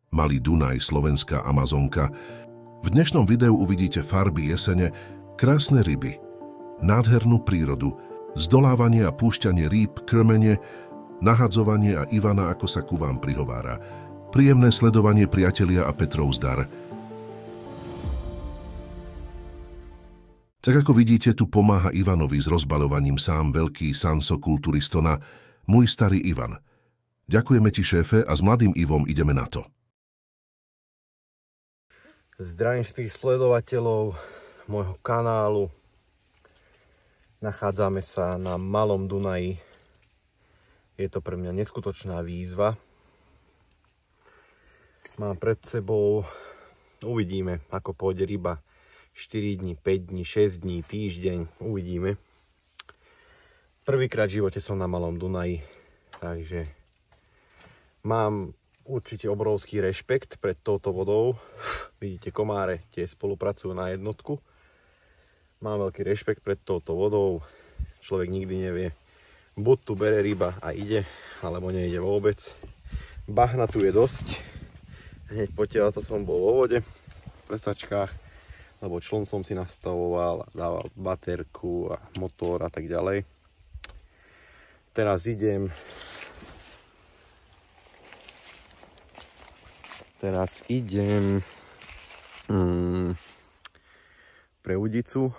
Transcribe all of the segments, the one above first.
Malý Dunaj, slovenská Amazonka. V dnešnom videu uvidíte farby jesene, krásne ryby, nádhernú prírodu, zdolávanie a púšťanie rýb, krmenie, nahadzovanie a Ivana, ako sa ku vám prihovára. Príjemné sledovanie, priatelia, a Petrov zdar. Tak ako vidíte, tu pomáha Ivanovi s rozbaľovaním sám veľký Sanso kulturistona, môj starý Ivan. Ďakujeme ti, šéfe, a s mladým Ivom ideme na to. Zdravím všetkých sledovateľov môjho kanálu. Nachádzame sa na Malom Dunaji. Je to pre mňa neskutočná výzva. Mám pred sebou, uvidíme, ako pôjde ryba. 4 dní, 5 dní, 6 dní, týždeň, uvidíme. Prvýkrát v živote som na Malom Dunaji, takže mám určite obrovský rešpekt pred touto vodou. Vidíte, komáre tie spolupracujú na jednotku. Mám veľký rešpekt pred touto vodou. Človek nikdy nevie, buď tu bere ryba a ide, alebo nejde vôbec. Bahna tu je dosť. Hneď potiaľ to som bol vo vode, v presačkách, lebo čln som si nastavoval, dával baterku a motor a tak ďalej. Teraz idem pre udicu.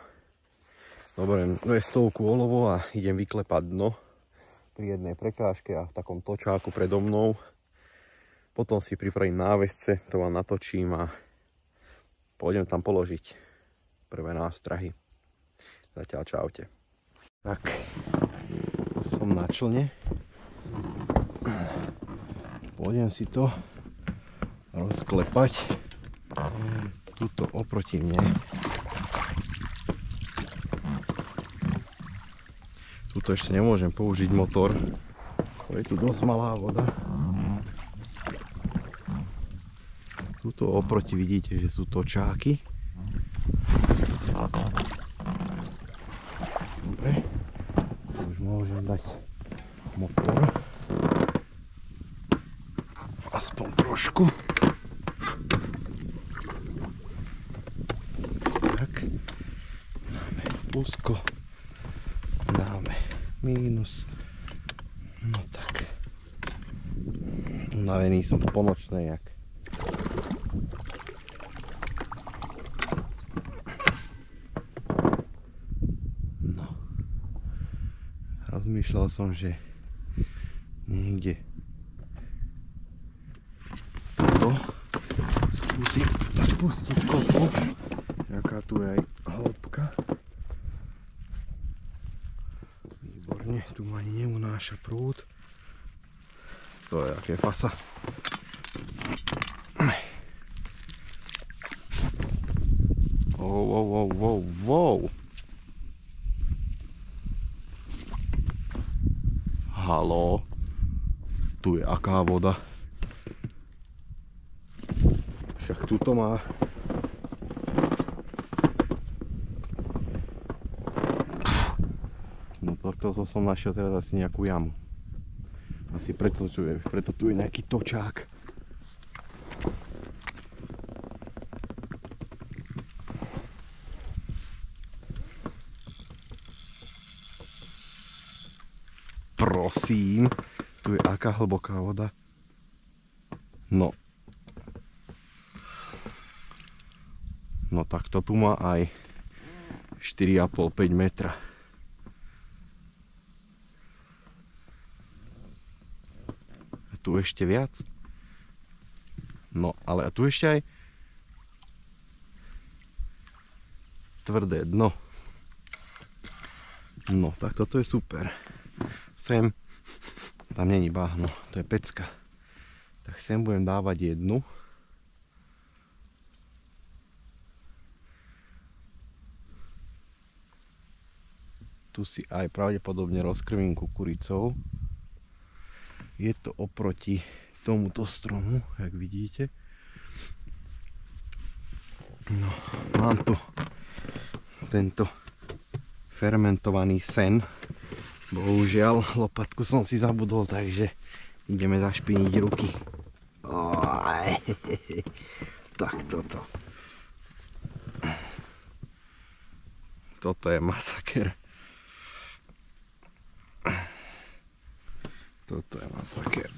Dobre, 200 olovo a idem vyklepať dno pri jednej prekážke a v takom točáku predo mnou. Potom si pripravím návesce, to vám natočím a pôjdem tam položiť prvé nástrahy. Zatiaľ čaute. Tak, som na člne. Pôjdem si to rozklepať. Tuto oproti mne. Tuto ešte nemôžem použiť motor. Je tu dosť malá voda. Tuto oproti vidíte, že sú točáky. Dobre. Už môžem dať motor. Aspoň trošku. Tak. Dáme plusko. Dáme mínus. No tak. Unavený som po nočnej, jak. Rozmýšľal som, že niekde toto skúsim spustiť kopu, aká tu je aj hĺbka. Výborne, tu ma ani neunáša prúd. To je aké fasa. Wow. Haló, tu je aká voda. Však tuto má. No toto som našiel teraz asi nejakú jamu. Asi preto tu je nejaký točák. Prosím, tu je aká hlboká voda. No tak to tu má aj 4,5-5 metra. A tu ešte viac. No ale a tu ešte aj tvrdé dno. No tak toto je super. Sem, tam není bahno, to je pecka. Tak sem budem dávať jednu. Tu si aj pravdepodobne rozkrmím kukuricou. Je to oproti tomuto stromu, jak vidíte. No, mám tu tento fermentovaný sen. Bohužiaľ, lopatku som si zabudol, takže ideme zašpiniť ruky. Tak toto. Toto je masaker. Toto je masaker.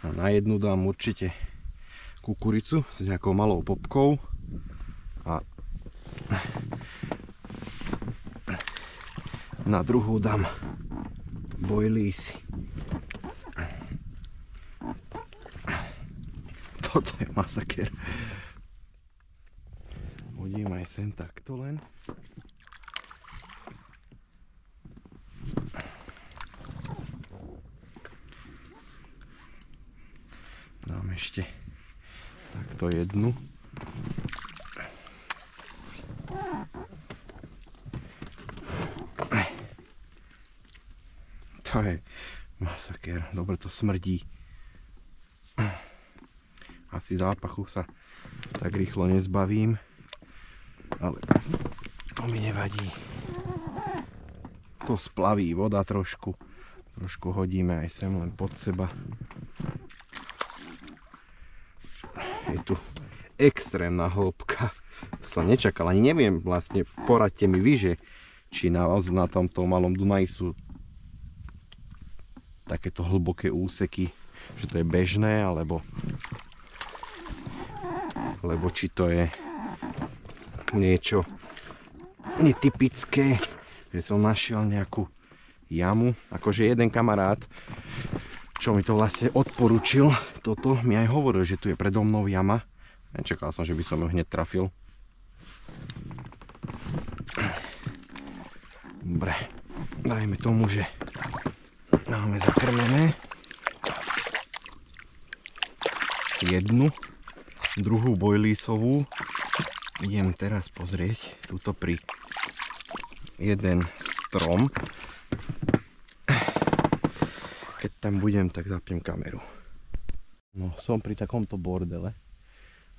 A na jednu dám určite kukuricu s nejakou malou popkou a na druhú dám bojlísy. Toto je masaker. Hodím aj sem takto len. Dám ešte takto jednu. To je masaker. Dobre to smrdí. Asi zápachu sa tak rýchlo nezbavím, ale to mi nevadí. To splaví voda trošku. Trošku hodíme aj sem len pod seba. Je tu extrémna hĺbka. To som nečakal, ani neviem vlastne, poradte mi vy, že či na tomto malom Dunaji sú takéto hlboké úseky, že to je bežné, alebo či to je niečo netypické, že som našiel nejakú jamu. Akože jeden kamarát, čo mi to vlastne odporučil, toto mi aj hovoril, že tu je predo mnou jama. Nečakal som, že by som ju hneď trafil. Dobre, dajme tomu, že máme zakrmené jednu, druhú bojlísovú. Idem teraz pozrieť túto pri jeden strom. Keď tam budem, tak zapnem kameru. No, som pri takomto bordele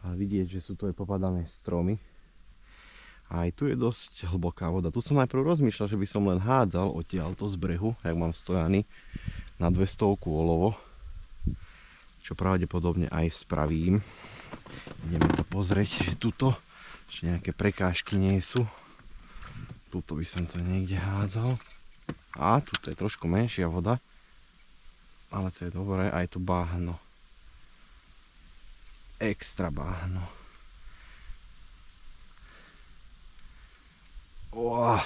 a vidieť, že sú tu aj popadané stromy. A aj tu je dosť hlboká voda. Tu som najprv rozmýšľal, že by som len hádzal odtiaľto z brehu, jak mám stojany, na 200 olovo. Čo pravdepodobne aj spravím. Ideme to pozrieť, že tuto že nejaké prekážky nie sú. Tuto by som to niekde hádzal. A tuto je trošku menšia voda. Ale to je dobré, aj tu báhno. Extra báhno. Wow.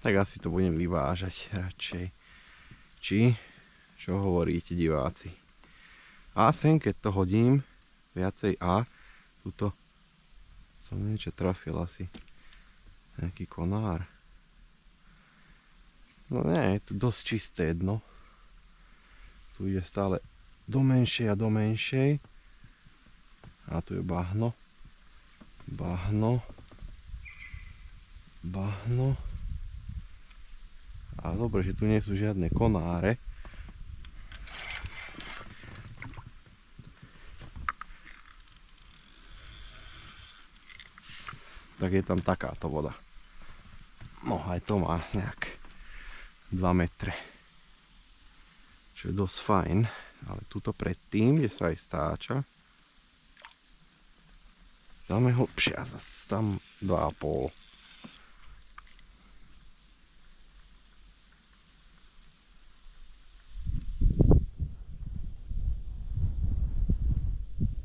Tak asi to budem vyvážať radšej. Či? Čo hovoríte, diváci? A sem, keď to hodím, viacej A, tuto som niečo trafil asi. Nejaký konár. No nie, je tu dosť čisté dno. Tu ide stále do menšej a do menšej. A tu je bahno. Bahno. Bahno. A dobre, že tu nie sú žiadne konáre. Tak je tam takáto voda. No aj to má nejak 2 metre. Čo je dosť fajn. Ale tuto predtým, kde sa aj stáča, tam je hlbšie a zase tam 2,5.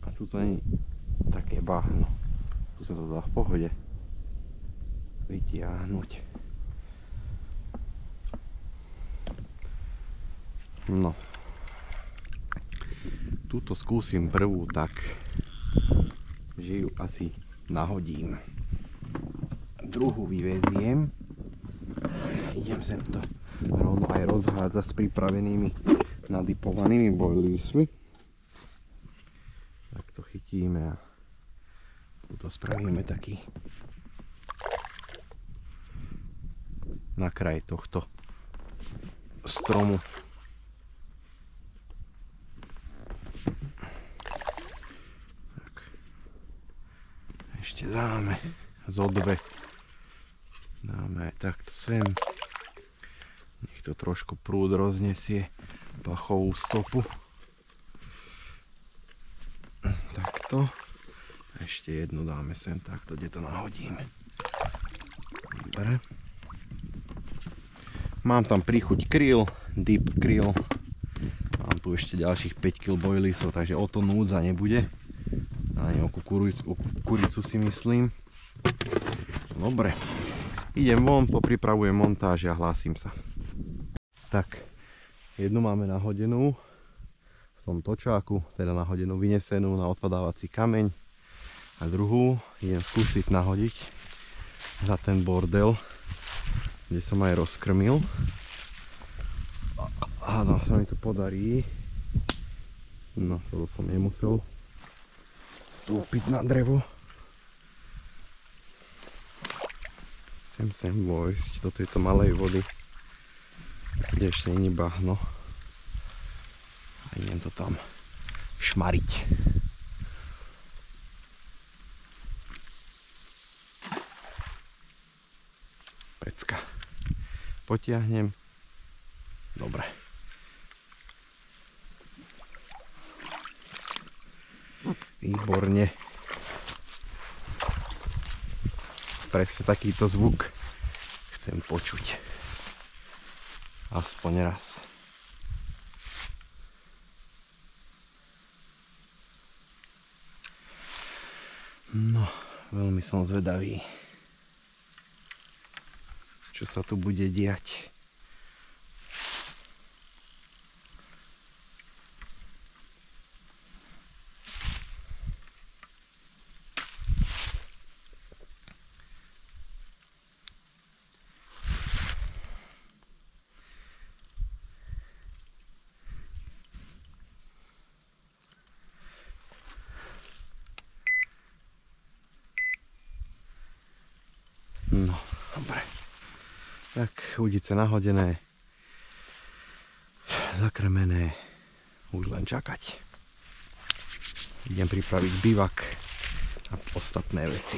A tuto nie je také bahno. Tu sa to dá v pohode vytiahnuť. No. Tuto skúsim prvú tak, že ju asi nahodím. Druhú vyveziem. Idem sem to rovno aj rozhádzať s pripravenými nadypovanými bojlísmi. Tak to chytíme a tuto spravíme taký na kraj tohto stromu. Tak. Ešte dáme zo 2 takto sem. Nech to trošku prúd roznesie pachovú stopu. Takto. Ešte jednu dáme sem takto, kde to nahodíme. Dobre. Mám tam príchuť krill, deep krill. Mám tu ešte ďalších 5 kg boilisov, takže o to núdza nebude. Ani o kukuricu si myslím. Dobre. Idem von, popripravujem montáž a hlásim sa. Tak, jednu máme nahodenú v tom točáku, teda nahodenú vynesenú na odpadávací kameň. A druhú idem skúsiť nahodiť za ten bordel, kde som aj rozkrmil. Hádam sa mi to podarí. No, toto som nemusel vstúpiť na drevo. Sem vojsť do tejto malej vody, kde ešte nie je bahno. A idem to tam šmariť. Pecka. Potiahnem. Dobre. Výborne. Presne takýto zvuk chcem počuť. Aspoň raz. No, veľmi som zvedavý, čo sa tu bude diať. No, dobre. Tak, udice nahodené, zakrmené, už len čakať. Idem pripraviť bivak a ostatné veci.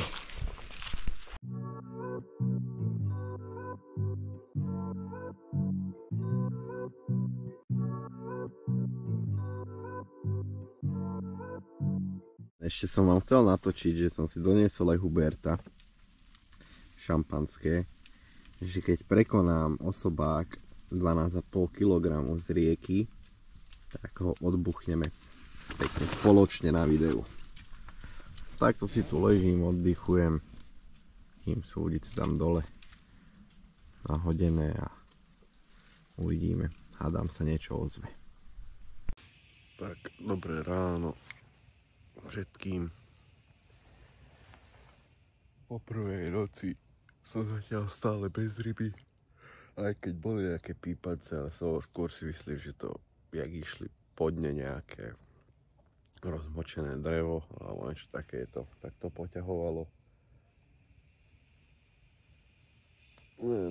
Ešte som vám chcel natočiť, že som si doniesol aj Huberta šampanské, že keď prekonám osobák 12,5 kg z rieky, tak ho odbuchneme pekne spoločne na videu. Takto si tu ležím, oddychujem, kým sú udice tam dole nahodené a uvidíme. Hádam sa niečo ozve. Tak, dobré ráno všetkým. Po prvej noci som zatiaľ stále bez ryby, aj keď boli nejaké pípace, ale skôr si myslím, že to, jak išli po dne nejaké rozmočené drevo alebo niečo takéto, tak to poťahovalo.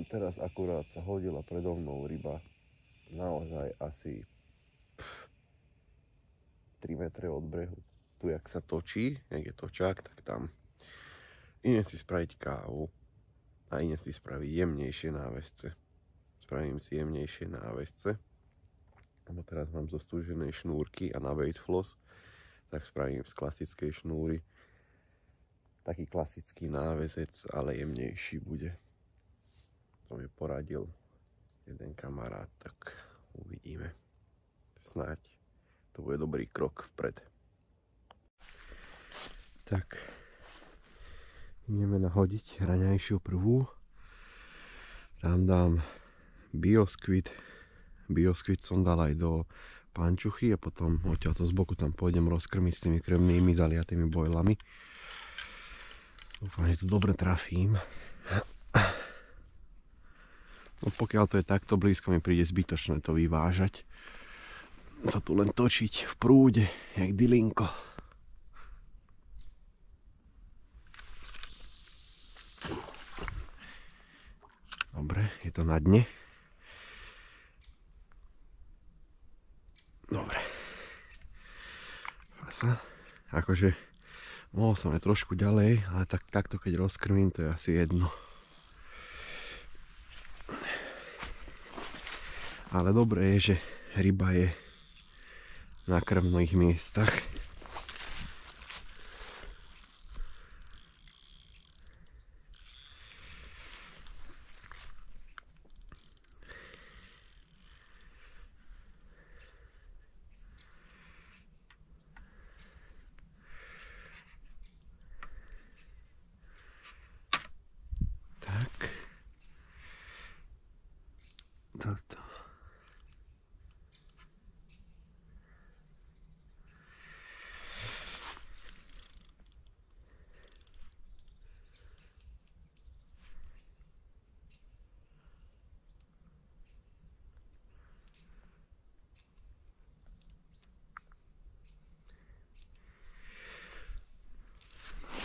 Teraz akurát sa hodila predo mnou ryba, naozaj asi 3 metre od brehu. Tu, jak sa točí, jak je točák, tak tam idem si spraviť kávu a idem si spraviť jemnejšie návesce. Spravím si jemnejšie návesce, lebo teraz mám zostúžené šnúrky a na weight floss, tak spravím z klasickej šnúry taký klasický návezec, ale jemnejší bude. To mi poradil jeden kamarát, tak uvidíme. Snáď to bude dobrý krok vpred. Tak, ideme nahodiť raňajšiu prvú. Tam dám bioskvit. Bioskvit som dal aj do pančuchy a potom odtiaľto z boku tam pôjdem rozkrmiť s tými krmnými zaliatými bojlami. Dúfam, že to dobre trafím. No pokiaľ to je takto blízko, mi príde zbytočné to vyvážať. Sa tu len točiť v prúde, jak dylinko. Dobre, je to na dne. Dobre. Akože mohol som aj trošku ďalej, ale takto keď rozkrmím, to je asi jedno. Ale dobré je, že ryba je na krvných miestach. Tak. Toto.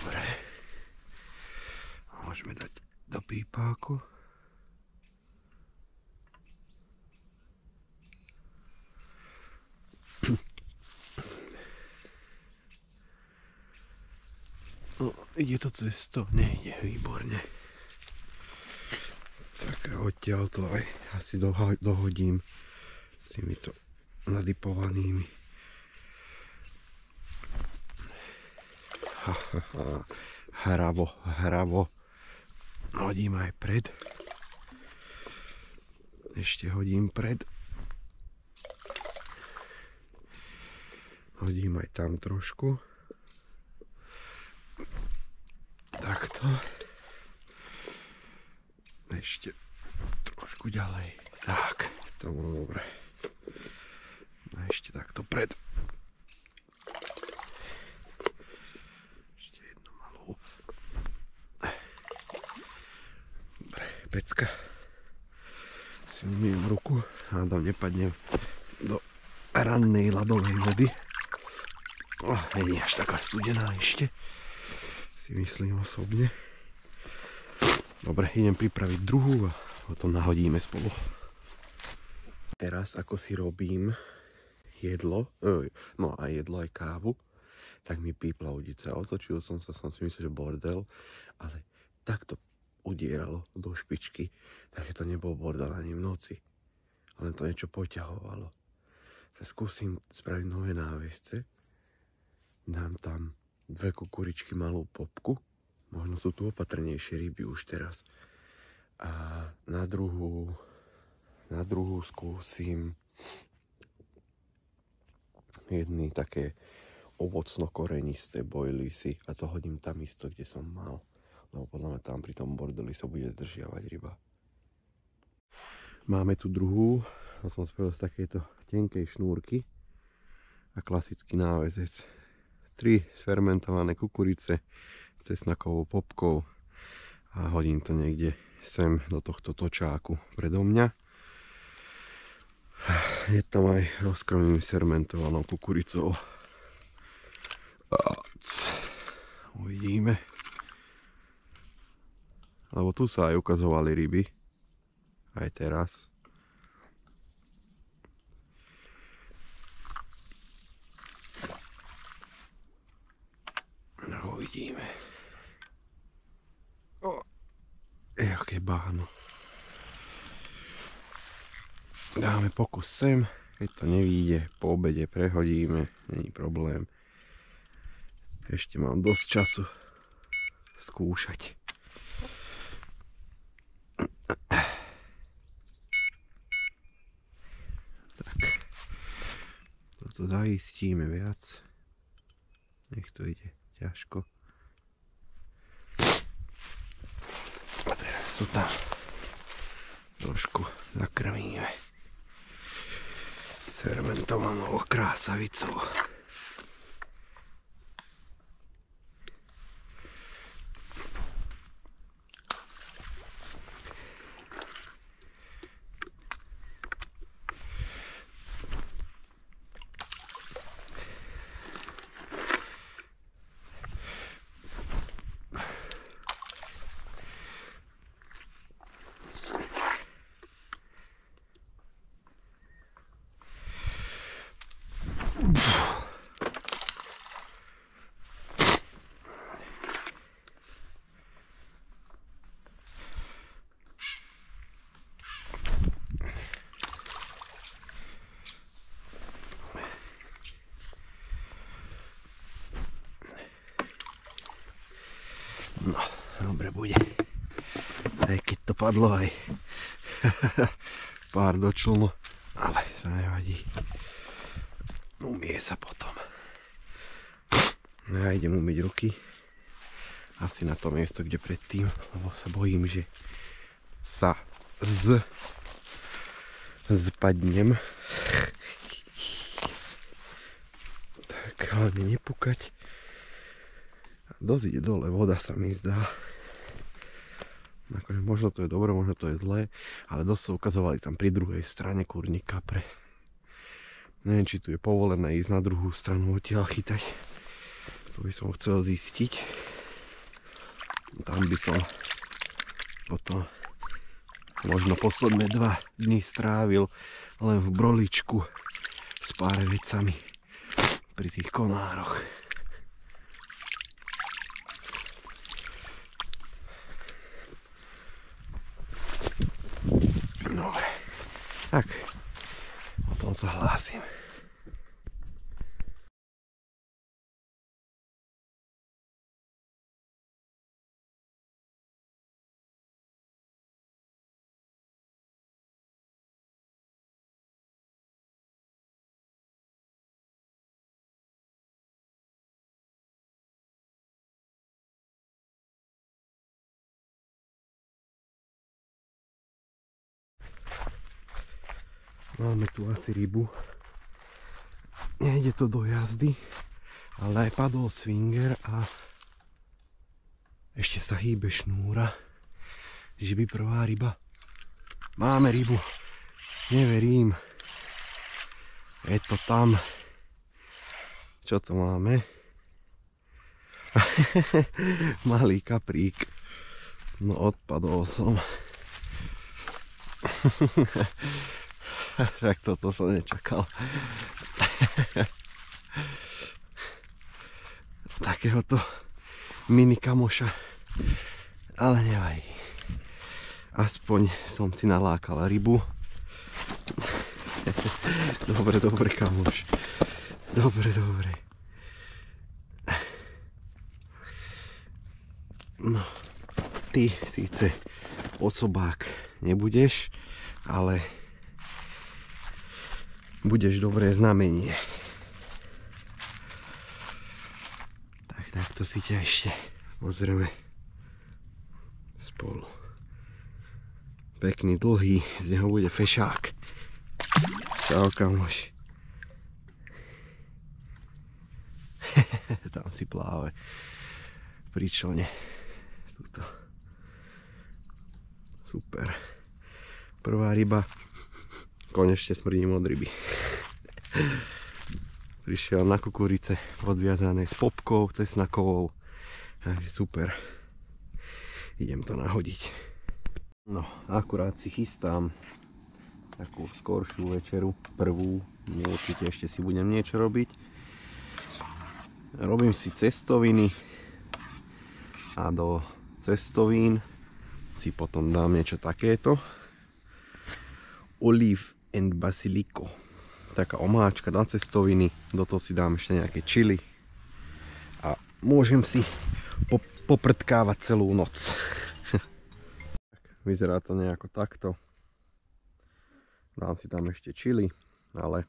Dobre. Môžeme dať do pípáku. No, ide to cez to? Nejde, výborne. Tak odtiaľ to aj asi dohodím s týmito nadypovanými. Hravo. Hodím aj pred. Ešte hodím pred. Hodím aj tam trošku. Takto. Ešte trošku ďalej. Tak, to bolo dobre. A ešte takto pred. Ešte jednu malú. Dobre, pecka. Si umýjem ruku. Hádam, nepadnem do rannej ľadovej vody. Nie je až taká studená ešte. Si myslím osobne. Dobre, idem pripraviť druhú a potom nahodíme spolu. Teraz ako si robím jedlo, no aj jedlo, aj kávu, tak mi pípla udica. Otočil som si myslel, že bordel, ale takto udieralo do špičky, takže to nebol bordel ani v noci. Ale to niečo poťahovalo. Tak skúsim spraviť nové návesce. Dám tam 2 kukuričky, malú popku. Možno sú tu opatrnejšie ryby už teraz. A na druhú skúsim jedny také ovocno-korenisté bojlisy a to hodím tam isto, kde som mal. Lebo podľa mňa tam pri tom bordeli sa bude zdržiavať ryba. Máme tu druhú. To som spravil z takejto tenkej šnúrky a klasický návezec. 3 sfermentované kukurice s cesnakovou popkou a hodím to niekde sem do tohto točáku predo mňa. Je tam aj rozkrmený fermentovanou kukuricou. Uvidíme. Lebo tu sa aj ukazovali ryby. Aj teraz. No, uvidíme. Jaké báno. Dáme pokus sem. Keď to nevíde, po obede prehodíme. Není problém. Ešte mám dosť času skúšať. Tak. Toto zaistíme viac. Nech to ide ťažko. A teraz to tam trošku zakrmíme s fermentovanou krásavicou. bude. Aj keď to padlo aj pár do člnu, ale to nevadí. Umie sa potom. Ja idem umyť ruky. Asi na to miesto, kde predtým, lebo sa bojím, že sa zpadnem. Tak hlavne nepukať. Dosť ide dole, voda sa mi zdá. Možno to je dobré, možno to je zlé, ale dosť sa ukazovali tam pri druhej strane kurníka pre... Neviem, či tu je povolené ísť na druhú stranu odtiaľ chytať. To by som chcel zistiť. Tam by som potom možno posledné 2 dni strávil len v broličku s pár vecami pri tých konároch. Dobre, tak o tom sa hlásim. Máme tu asi rybu. Nejde to do jazdy, ale aj padol swinger a ešte sa hýbe šnúra, že by prvá ryba. Máme rybu. Neverím. Je to tam. Čo to máme? Malý kaprík. No odpadol som. Tak toto som nečakal. Takéhoto mini kamoša. Ale nevadí. Aspoň som si nalákal rybu. Dobre, kamoš. Dobre. No, ty síce osobák nebudeš, ale budeš dobré znamenie. Tak to si ťa ešte pozrieme spolu. Pekný, dlhý, z neho bude fešák. Čau, kamoš. Tam si pláve pri člne. Tuto. Super. Prvá ryba. Konečne smrdím od ryby. Prišiel na kukurice odviazané s popkou, cesnakovou. Takže super. Idem to nahodiť. No, akurát si chystám takú skoršiu večeru, prvú. Určite ešte si budem niečo robiť. Robím si cestoviny a do cestovín si potom dám niečo takéto. Olive and basilico. Taká omáčka na cestoviny. Do toho si dám ešte nejaké chili. A môžem si poprdkávať celú noc. Vyzerá to nejako takto. Dám si tam ešte chili, ale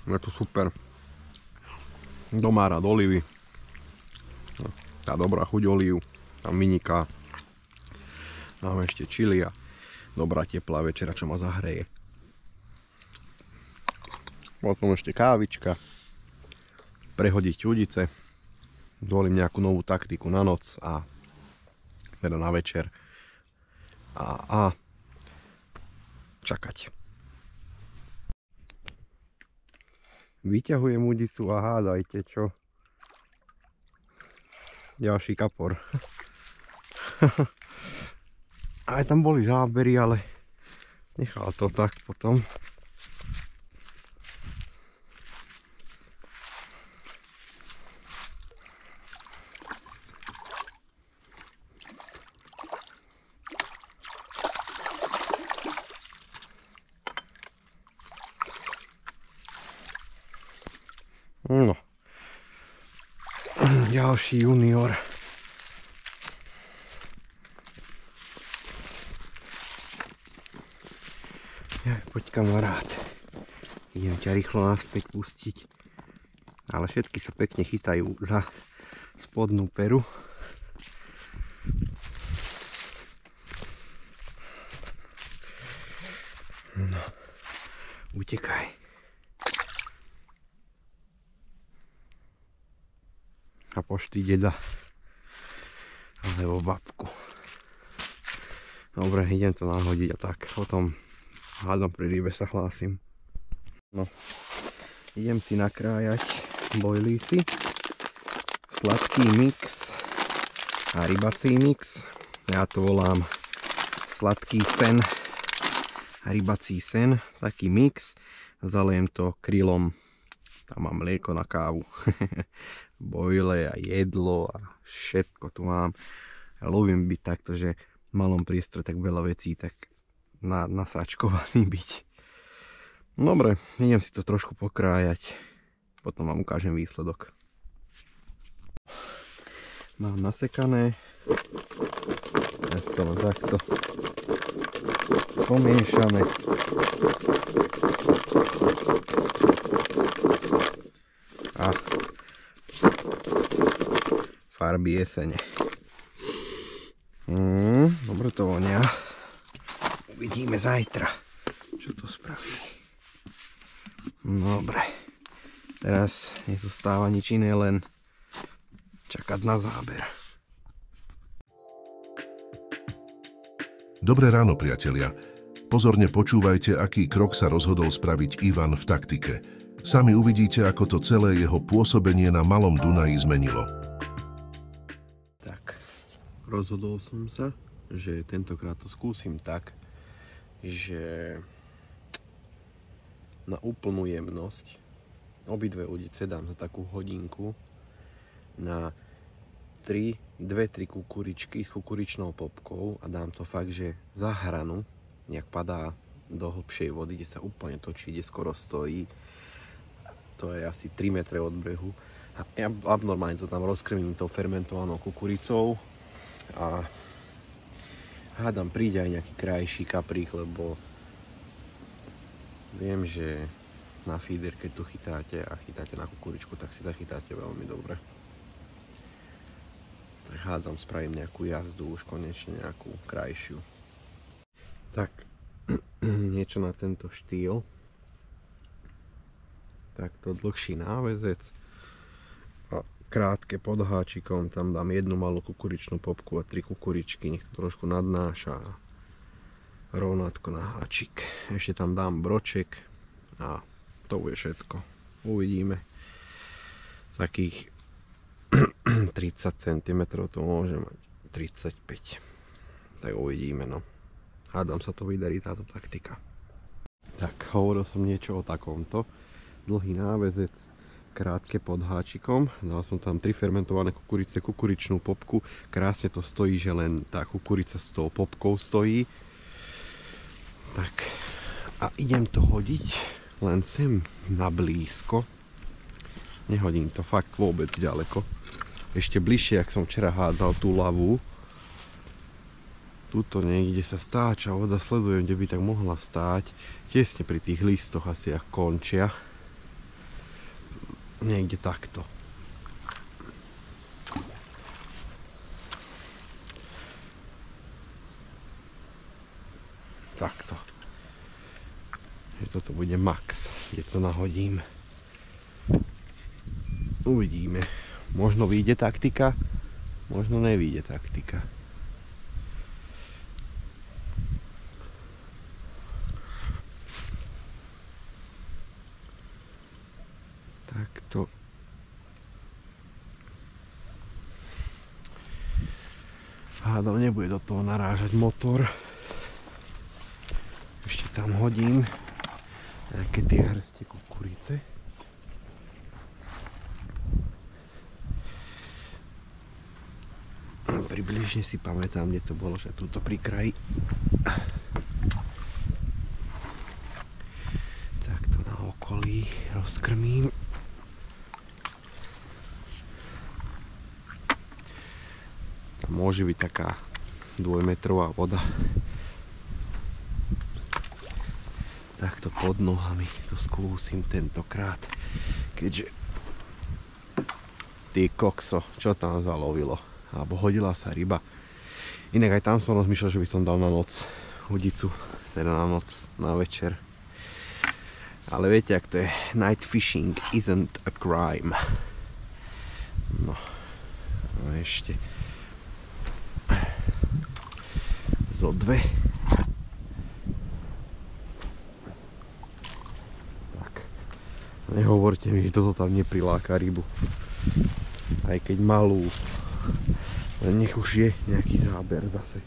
je to super. Kto má rád olivy, tá dobrá chuť olív tam vyniká. Máme ešte chili a dobrá teplá večera, čo ma zahreje. Potom ešte kávička, prehodiť udice, dovolím nejakú novú taktiku na noc a teda na večer a čakať. Vyťahujem udicu a hádajte čo? Ďalší kapor. Aj tam boli zábery, ale nechal to tak potom. No. ďalší junior. Poď kamarát. Idem ťa rýchlo naspäť pustiť. Ale všetky sa pekne chytajú za spodnú peru. No, utekaj. A pošli deda. Alebo babku. Dobre, idem to nahodiť a tak. Potom hádam pri rybe sa hlásim. No, idem si nakrájať bojlísy. Sladký mix a rybací mix. Ja to volám sladký sen a rybací sen. Taký mix. Zaliem to krylom. Tam mám mlieko na kávu. Bojle a jedlo a všetko tu mám. Ja ľúbim byť takto, že v malom priestore tak veľa vecí, tak nasáčkovaný byť. Dobre, idem si to trošku pokrájať. Potom vám ukážem výsledok. Mám nasekané. Ja to len takto pomiešame. A farby jesene. Dobre to vonia. Uvidíme zajtra, čo to spraví. Dobre. Teraz nezostáva nič iné, len čakať na záber. Dobré ráno, priatelia. Pozorne počúvajte, aký krok sa rozhodol spraviť Ivan v taktike. Sami uvidíte, ako to celé jeho pôsobenie na Malom Dunaji zmenilo. Tak, rozhodol som sa, že tentokrát to skúsim tak, že na úplnú jemnosť obidve udice dám za takú hodinku na 2-3 kukuričky s kukuričnou popkou a dám to fakt, že za hranu, nejak padá do hlbšej vody, kde sa úplne točí, kde skoro stojí. To je asi 3 metre od brehu. A ja abnormálne to tam rozkrmím tou fermentovanou kukuricou a hádam príde aj nejaký krajší kaprík, lebo viem, že na feeder, keď tu chytáte a chytáte na kukuričku, tak si zachytáte veľmi dobre. Tak hádam, spravím nejakú jazdu, už konečne nejakú krajšiu. Tak, niečo na tento štýl. Takto dlhší náväzec a krátke pod háčikom, tam dám jednu malú kukuričnú popku a 3 kukuričky, nech to trošku nadnáša a rovnátko na háčik. Ešte tam dám broček a to bude všetko. Uvidíme. Takých 30 cm to môže mať, 35. Tak uvidíme, no. Hádam sa to vydarí táto taktika. Tak, hovoril som niečo o takomto. Dlhý náväzec, krátke pod háčikom. Dal som tam 3 fermentované kukurice, kukuričnú popku. Krásne to stojí, že len tá kukurica s tou popkou stojí. Tak, a idem to hodiť len sem na blízko. Nehodím to fakt vôbec ďaleko. Ešte bližšie, ak som včera hádzal tú lavu. Tuto niekde sa stáča voda, sledujem, kde by tak mohla stáť. Tesne pri tých listoch asi ak končia. Niekde takto. Takto. Že toto bude max, kde to nahodím. Uvidíme. Možno vyjde taktika, možno nevyjde taktika. Takto. Hádam, nebude do toho narážať motor. Ešte tam hodím nejaké tie hrste kukurice. Približne si pamätám, kde to bolo, že túto pri kraji. Takto na okolí rozkrmím. môže byť taká 2-metrová voda. Takto pod nohami to skúsim tentokrát, keďže ty kokso, čo tam zalovilo? Alebo hodila sa ryba. Inak aj tam som rozmýšľal, že by som dal na noc hudicu, teda na noc, na večer. Ale viete, ak to je, night fishing isn't a crime. No, a ešte zo 2. Tak, nehovorte mi, že toto tam nepriláka rybu. Aj keď malú. Len nech už je nejaký záber zase.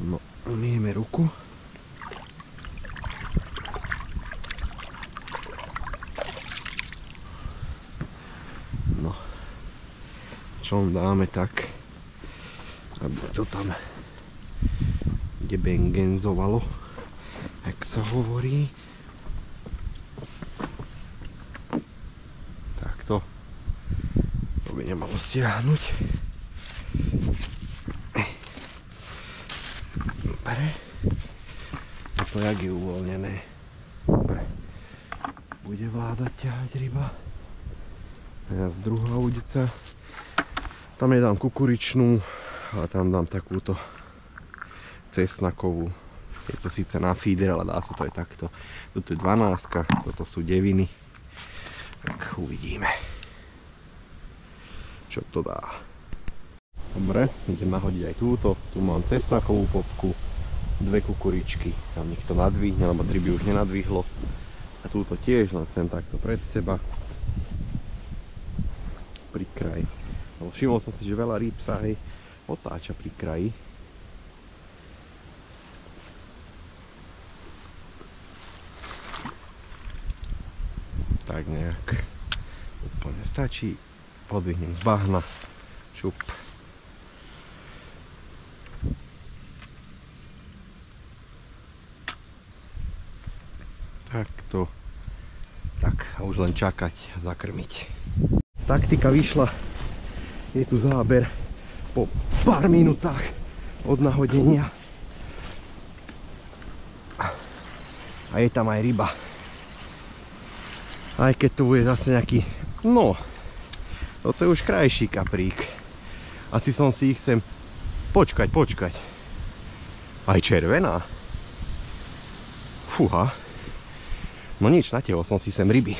No, myjeme ruku. No. Čo dáme tak, aby to tam gebengenzovalo, jak sa hovorí. Takto. To by nemalo stiahnuť. Dobre. A to jak je uvoľnené. Dobre. Bude vládať ťahať ryba. A z druhá udica. Tam je dám kukuričnú, ale tam dám takúto cesnakovú. Je to síce na feeder, ale dá sa to aj takto. Toto je 12, toto sú deviny. Tak uvidíme, čo to dá. Dobre, idem nahodiť aj túto. Tu mám cesnakovú popku, 2 kukuričky. Tam nech to nadvihne, lebo ryby už nenadvihlo. A túto tiež len sem takto pred seba. Pri kraji. Lebo všimol som si, že veľa rýb sa aj otáča pri kraji. Tak nejak úplne stačí. Podvihnem z bahna. Čup. Takto. Tak a už len čakať a zakrmiť. Taktika vyšla. Je tu záber po pár minútach od nahodenia. A je tam aj ryba. Aj keď to bude zase nejaký, no, toto je už krajší kaprík. Asi som si ich chcem, počkať. Aj červená. Fúha. No nič, natiahol som si sem ryby.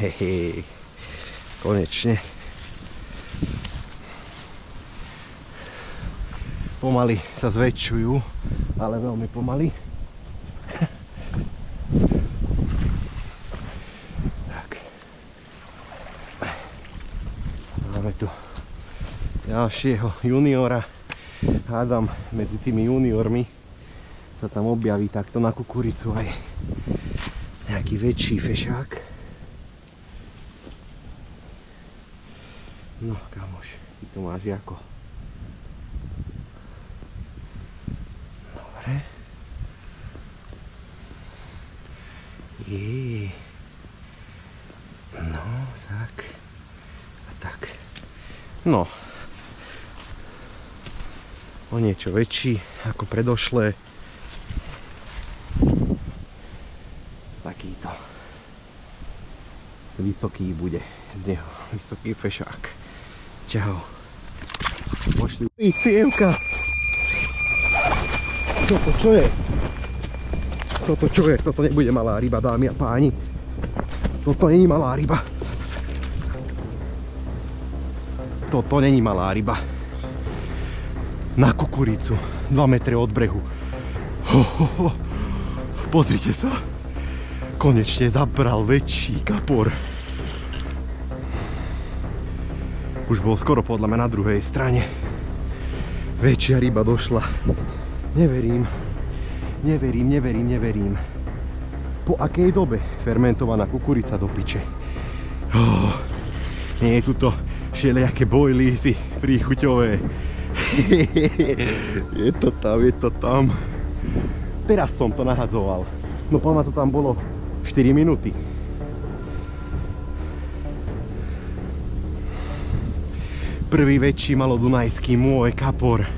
Hehe, konečne. Pomaly sa zväčšujú, ale veľmi pomaly. Máme tu ďalšieho juniora. Hádam, medzi tými juniormi sa tam objaví takto na kukuricu aj nejaký väčší fešák. No, kamoš, ty to máš ako? Dobre. No, tak. A tak. No. O niečo väčší ako predošlé. Takýto. Vysoký bude z neho. Vysoký fešák. Čau. Pošli. Cievka. Toto čo je? Toto čo je? Toto nebude malá ryba, dámy a páni. Toto není malá ryba. Toto není malá ryba. Na kukuricu. 2 metre od brehu. Pozrite sa. Konečne zabral väčší kapor. Už bol skoro podľa mňa na druhej strane. Väčšia ryba došla. Neverím. Po akej dobe fermentovaná kukurica do piče? Nie je tuto všelijaké bojlízy príchuťové. Je to tam. Teraz som to nahadzoval. No poďme to tam bolo 4 minúty. Prvý väčší malodunajský môj kapor.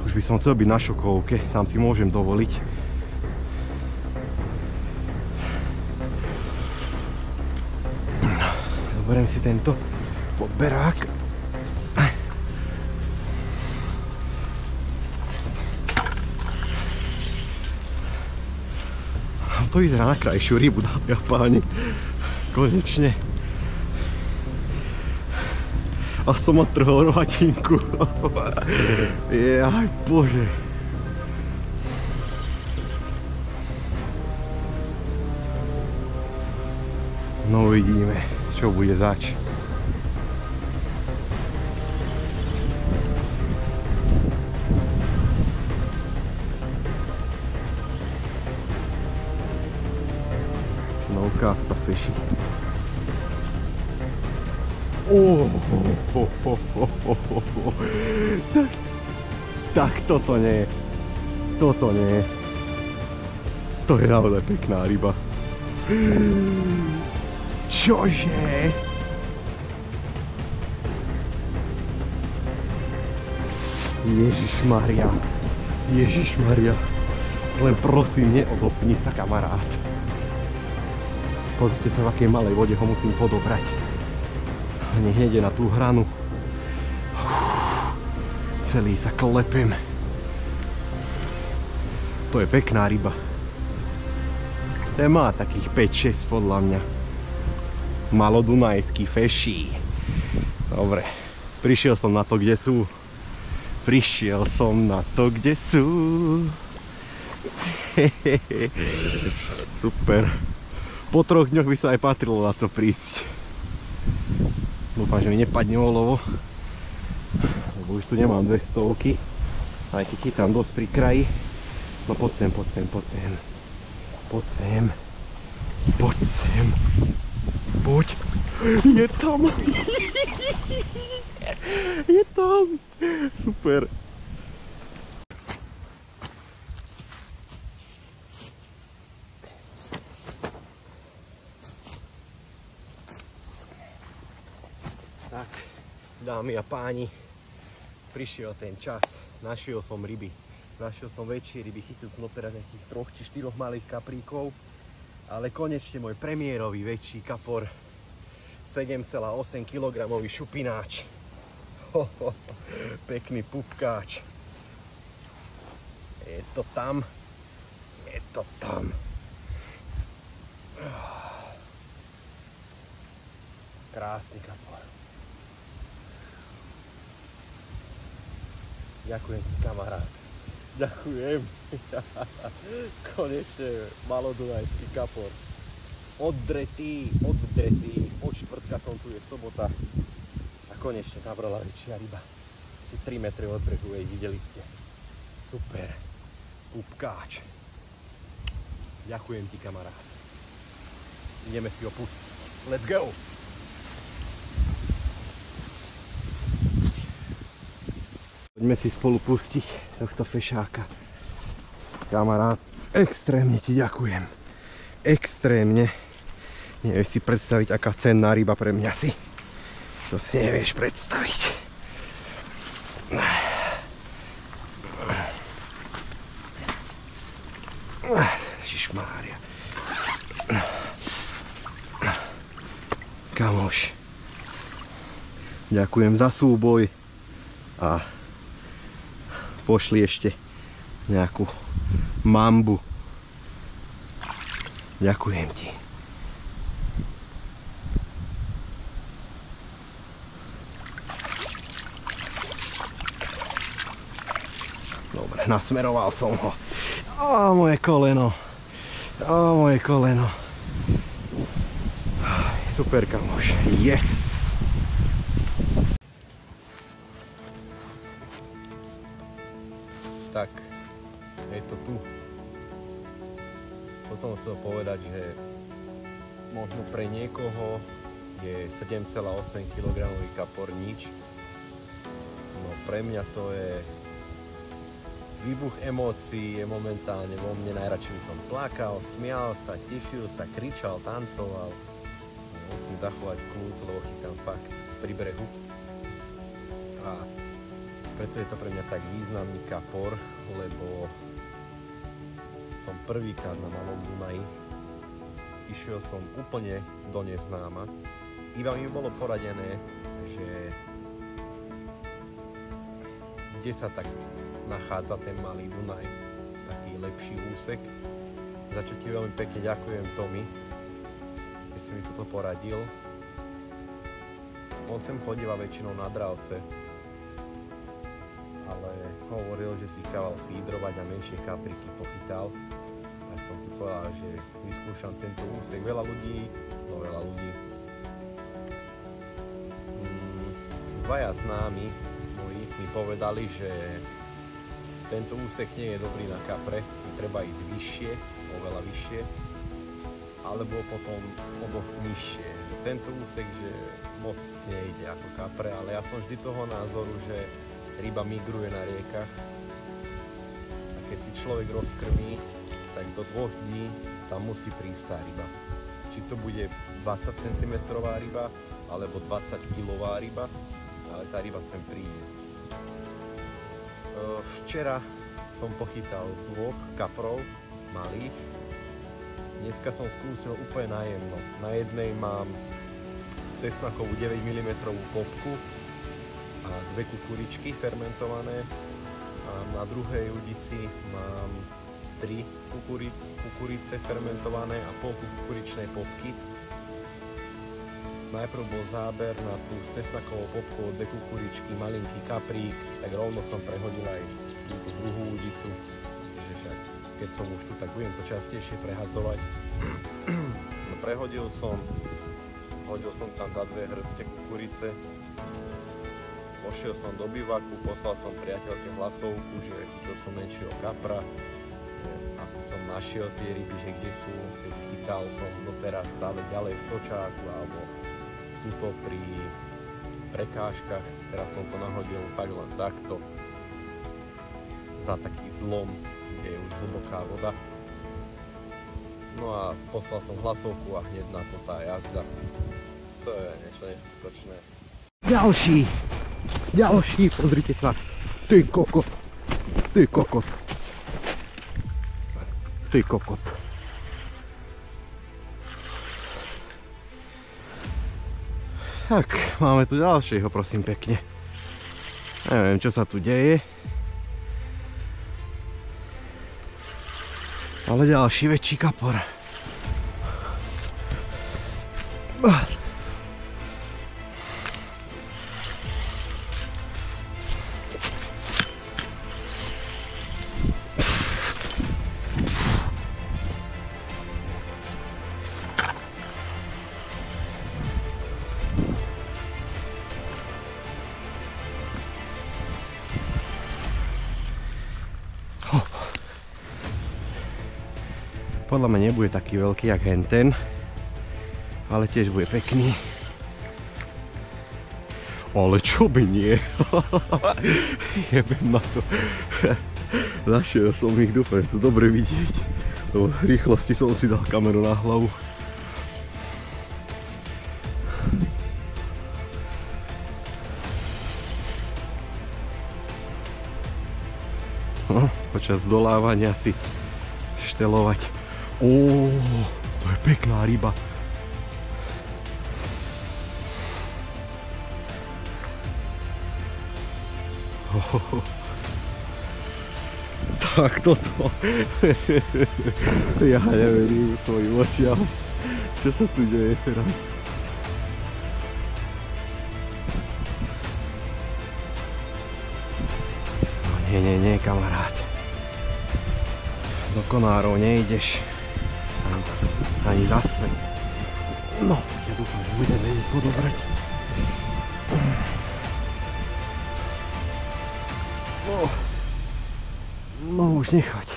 Už by som chcel byť na šokovke, tam si môžem dovoliť. Zoberiem si tento podberák. To vyzerá na krajšiu rybu, dámy a páni. Konečne. A som odtrhol rohatinku. Jaj, bože. No uvidíme, čo bude zač. Cast fishing. Tak toto nie. Toto nie. To je naozaj pekná ryba. Čože? Ježišmaria. Ježišmaria. Len prosím, neodopni sa, kamarát. Pozrite sa, v akej malej vode ho musím podobrať. Nech nejde na tú hranu. Celý sa klepem. To je pekná ryba. Ten má takých 5-6 podľa mňa. Malodunajský feší. Dobre, prišiel som na to, kde sú. Prišiel som na to, kde sú. Super. Po 3 dňoch by sa aj patrilo na to prísť. Dúfam, že mi nepadne olovo, lebo už tu nemám 200, aj keď chytám dosť pri kraji. No poď sem, poď sem, poď sem. Poď sem. Poď sem. Poď. Je tam. Je tam. Super. Tak, dámy a páni, prišiel ten čas, našiel som ryby, našiel som väčšie ryby, chytil som doteraz nejakých 3 či 4 malých kapríkov, ale konečne môj premiérový väčší kapor, 7,8 kg šupináč, pekný pupkáč, je to tam, je to tam. Krásny kapor. Ďakujem ti, kamarát. Ďakujem. Konečne malodunajský kapor. Oddretý, oddretý. Od štvrtka som tu, je sobota. A konečne nabrala väčšia ryba. Asi 3 metre od brehu, jej videli ste. Super. Pupkáč. Ďakujem ti, kamarát. Ideme si ho pustiť. Let's go! Poďme si spolu pustiť tohto fešáka. Kamarát, extrémne ti ďakujem. Extrémne. Nevieš si predstaviť, aká cenná ryba pre mňa si. To si nevieš predstaviť. Ježišmária. Kamoš. Ďakujem za súboj. A pošli ešte nejakú mambu. Ďakujem ti. Dobre, nasmeroval som ho. Ó, moje koleno. Ó, moje koleno. Super, kamoš. Yes! Tak, je to tu. To som chcel povedať, že možno pre niekoho je 7,8 kg kapor nič. No pre mňa to je výbuch emócií, je momentálne vo mne. Najradšej by som plakal, smial sa, tešil sa, kričal, tancoval. Musím zachovať kľud, lebo chytám fakt pri brehu. A preto je to pre mňa tak významný kapor, lebo som prvýkrát na Malom Dunaji. Išiel som úplne do neznáma. Iba mi bolo poradené, že kde sa tak nachádza ten Malý Dunaj, taký lepší úsek. Za čo ti veľmi pekne ďakujem, Tomi, že si mi toto poradil. On sem chodíva väčšinou na Dravce, ale hovoril, že zvykával fídrovať a menšie kapriky pochytal. Tak som si povedal, že vyskúšam tento úsek. Veľa ľudí. Dvaja známi moji mi povedali, že tento úsek nie je dobrý na kapre, treba ísť vyššie, oveľa vyššie, alebo potom oboch nižšie. Že tento úsek, že moc nejde ako kapre, ale ja som vždy toho názoru, že ryba migruje na riekach a keď si človek rozkrmí, tak do 2 dní tam musí prísť tá ryba. Či to bude 20 cm ryba, alebo 20 kg ryba, ale tá ryba sem príde. Včera som pochytal 2 kaprov malých. Dneska som skúsil úplne na jemno. Na jednej mám cesnakovú 9 mm popku a 2 kukuričky fermentované. A na druhej udici mám 3 kukurice fermentované a pol kukuričnej popky. Najprv bol záber na tú cesnakovou popku, 2 kukuričky, malinký kaprík, tak rovno som prehodil aj túto druhú udicu, že však keď som už tu, tak budem to častejšie prehadzovať. Prehodil som, hodil som tam za 2 hrste kukurice, pošiel som do bivaku, poslal som priateľke hlasovku, že chytil som menšieho kapra, asi som našiel tie ryby, že kde sú, keď chytal som doteraz stále ďalej v točáku alebo tuto pri prekážkach. Teraz som to nahodil fakt len takto za taký zlom, kde je už hlboká voda. No a poslal som hlasovku a hneď na to tá jazda. To je niečo neskutočné. Ďalší, pozrite sa. Ty kokot. Tak, máme tu ďalšieho, prosím pekne. Neviem, čo sa tu deje. Ale ďalší väčší kapor. Podľa mňa nebude taký veľký jak henten, ale tiež bude pekný. Ale čo by nie? Jebem na to. Zašiel som ich, dúfam, že to dobre vidieť. Do rýchlosti som si dal kameru na hlavu. No, počas zdolávania si štelovať. Ó, to je pekná ryba. Tak toto. Ja neverím svojim očiam. Čo sa tu deje teraz? No nie, kamarát. Do konárov nejdeš. Ani zase. No, ja dúfam, že budem vedieť podobrať. No už nechoď.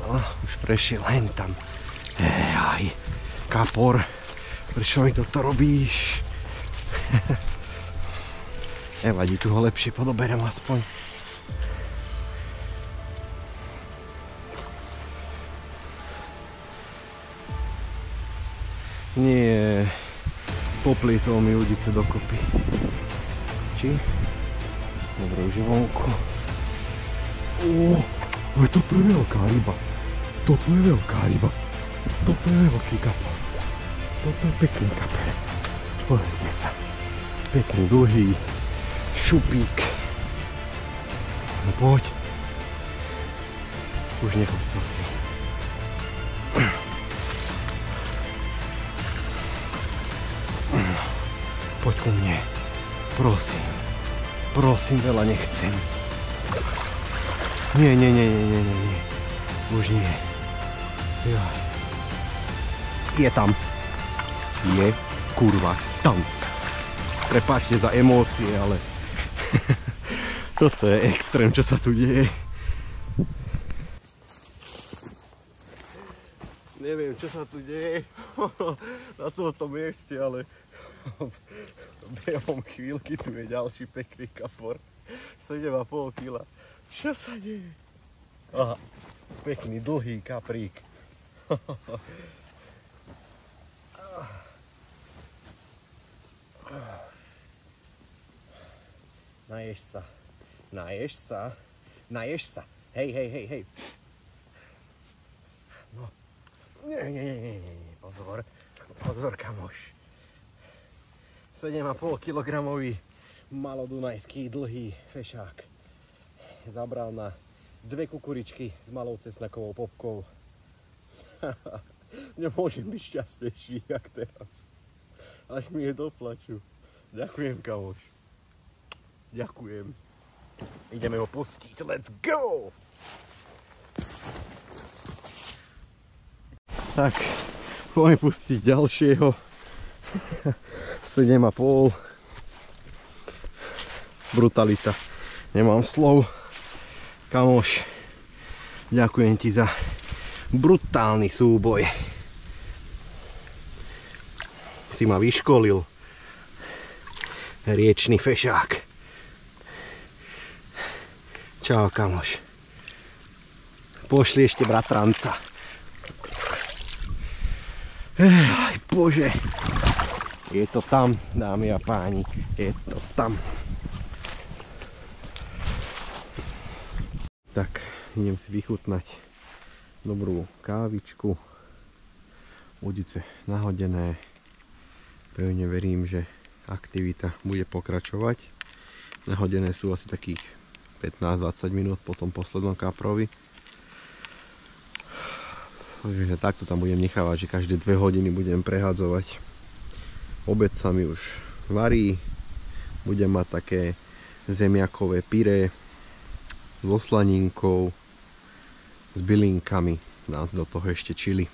No, už prešiel len tam. Aj, kapor, prečo mi toto robíš? Nevadí, tu ho lepšie podoberem aspoň. Nie, poplietol mi udice dokopy. Či? Dobre, už je vonku. Toto je veľká ryba. Toto je veľká ryba. Toto je veľký kapor. Toto je pekný kapor. Pozrite sa. Pekný, dlhý šupík. No poď. Už nechoď, prosím. Poď ku mne. Prosím. Prosím, veľa nechcem. Nie. Už nie. Ja. Je tam. Je kurva tam. Prepáčte za emócie, ale toto je extrém, čo sa tu deje. Neviem, čo sa tu deje na tomto mieste, ale behom chvíľky tu je ďalší pekný kapor. 7,5 kg. Čo sa deje? Aha, pekný, dlhý kaprík. Naješ sa. Naješ sa. Naješ sa. Hej. No. Nie. Pozor, kamoš. 7,5 kg malodunajský dlhý fešák. Zabral na 2 kukuričky s malou cesnakovou popkou. Nemôžem byť šťastnejší, jak teraz. Až mi je do plaču. Ďakujem, kamoš. Ďakujem. Ideme ho pustiť. Let's go! Tak, poďme pustiť ďalšieho. 7,5. Brutalita. Nemám slov. Kamoš, ďakujem ti za brutálny súboj. Si ma vyškolil. Riečný fešák. Čau, kamoš. Pošli ešte bratranca. Aj bože. Je to tam, dámy a páni. Je to tam. Tak, idem si vychutnať dobrú kávičku. Udice nahodené. Pevne verím, že aktivita bude pokračovať. Nahodené sú asi takých 15-20 minút po tom poslednom kaprovi. Takže takto tam budem nechávať, že každé 2 hodiny budem prehádzovať. Obed sa mi už varí. Budem mať také zemiakové pyré so slaninkou, s bylinkami. Dám do toho ešte čili.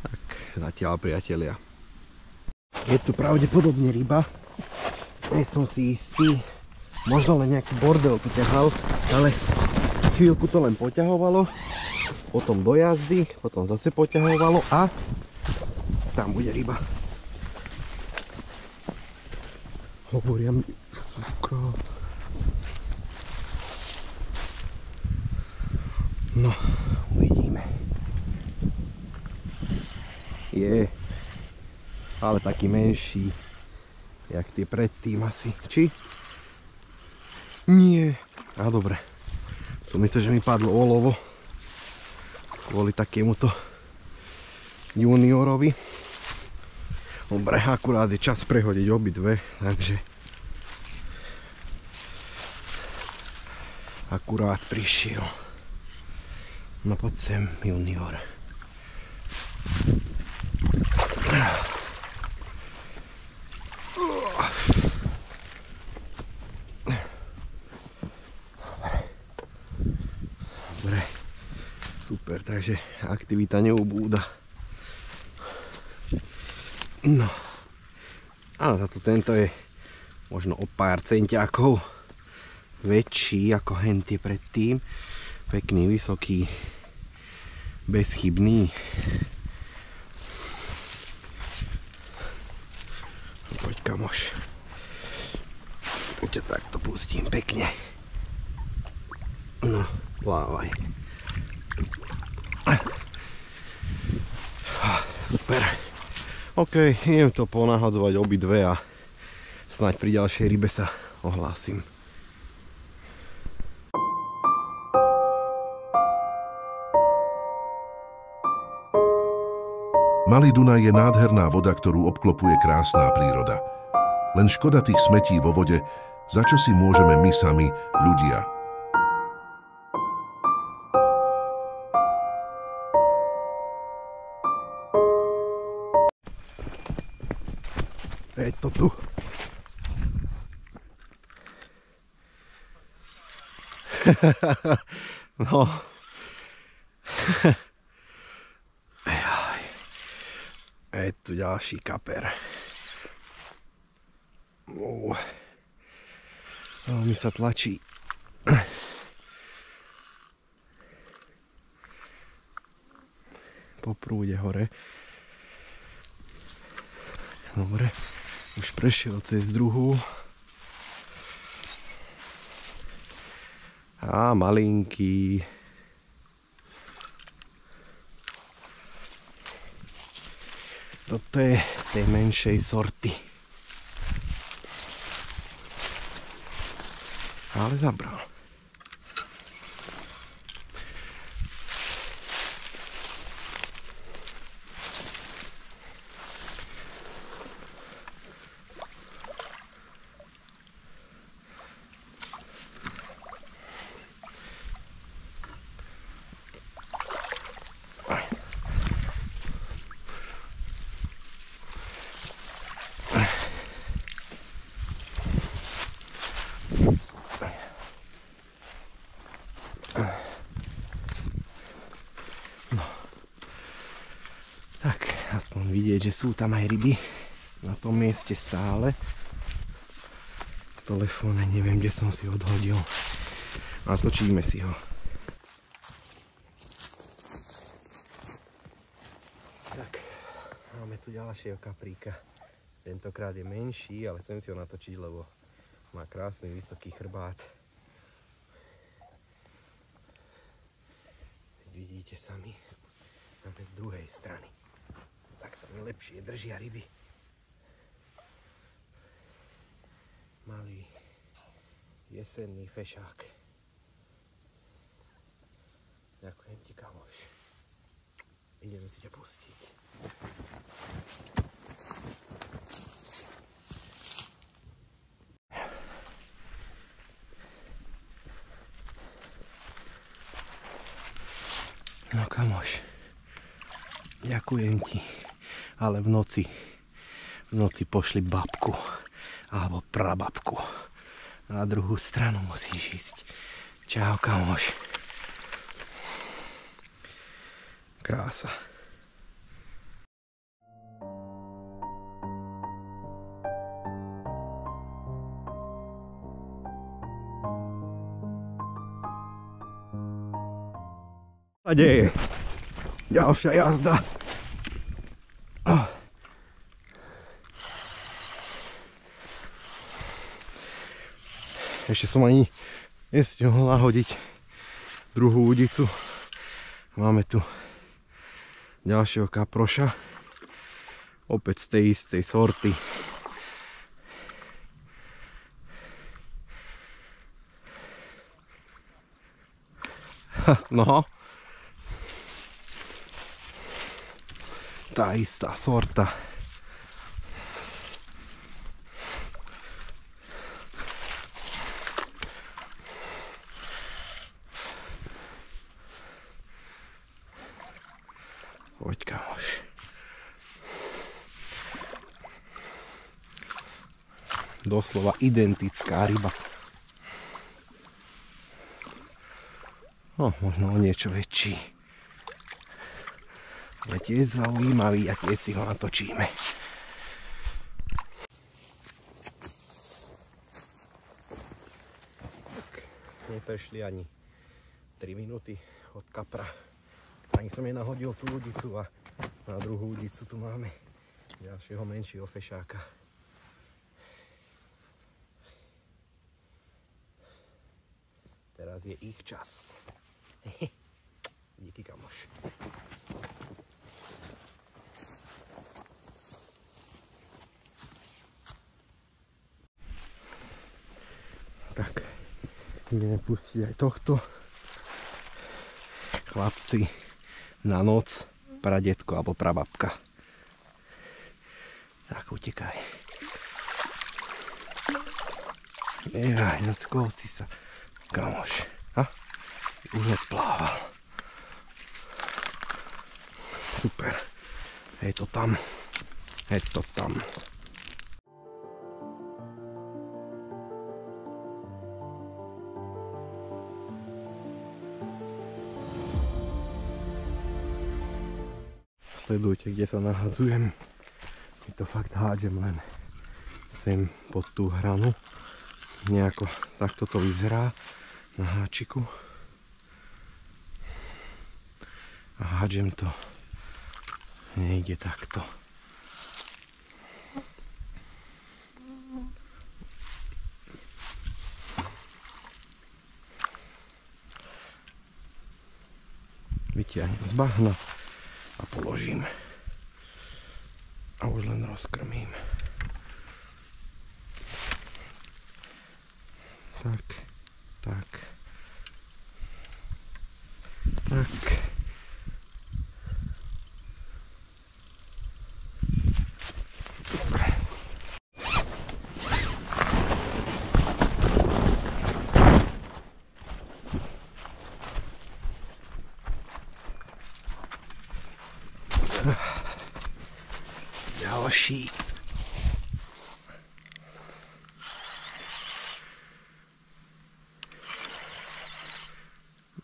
Tak zatiaľ, priatelia. Je tu pravdepodobne ryba. Nie som si istý. Možno len nejaký bordel tu ťahal, ale chvíľku to len poťahovalo. Potom do jazdy, potom zase poťahovalo a tam bude ryba. Hovoria mi, suka. No, uvidíme. Je, ale taký menší, jak tie predtým asi. Či? Nie. A dobre. Som myslel, že mi padlo olovo. Kvôli takémuto juniorovi. Dobre, akurát je čas prehodiť obidve, takže akurát prišiel. No poď sem, junior. Dobre. Super, takže aktivita neubúda. No. Ale za to tento je možno o pár centiakov väčší ako hentie predtým. Pekný, vysoký, bezchybný. Poď, kamoš. Poďte, takto pustím pekne. No, plávaj. Super. OK, idem to ponahadzovať obidve a snáď pri ďalšej rybe sa ohlásim. Malý Dunaj je nádherná voda, ktorú obklopuje krásna príroda. Len škoda tých smetí vo vode, za čo si môžeme my sami, ľudia. Je to tu. No. Je tu ďalší kaper. Mi sa tlačí. Po prúde hore. Dobre. Už prešiel cez druhú. A malinký. Toto je z tej menšej sorty. Ale zabral. Aspoň vidieť, že sú tam aj ryby na tom mieste stále. V telefóne neviem, kde som si odhodil. Natočíme si ho. Tak, máme tu ďalšieho kapríka. Tentokrát je menší, ale chcem si ho natočiť, lebo má krásny vysoký chrbát. Teď vidíte sami, máme z druhej strany. Tak sa mi lepšie držia ryby. Malý jesenný fešák. Ďakujem ti, kamoš. Ideme si ťa pustiť. No kamoš, ďakujem ti. Ale v noci pošli babku alebo prababku. Na druhú stranu musíš ísť. Čau, kamoš. Krása. A deje. Ďalšia jazda. Ešte som ani nestihol nahodiť druhú udicu. Máme tu ďalšieho kaproša. Opäť z tej istej sorty. No. Tá istá sorta. Poď, kamoš. Doslova identická ryba. No, možno o niečo väčší. Ale tiež zaujímavý a tiež si ho natočíme. Tak, neprešli ani 3 minúty od kapra. Ani som jej nahodil tú udicu a na druhú udicu tu máme ďalšieho menšieho fešáka. Teraz je ich čas. Díky, kamoš. Tak, ideme pustiť aj tohto. Chlapci, na noc, pradetko alebo prababka. Tak, utekaj. Jaj, zase koho si sa, kamoš. Ha? Už odplával. Super. Je to tam. Je to tam. Sledujte, kde sa nahadzujem. My to fakt hádžem len sem pod tú hranu. Nejako takto to vyzerá na háčiku. A hádžem to. Nejde takto. Vytiahnem z bahna a položím. A už len rozkrmím. Tak, tak, tak. Dobre. Ďalší.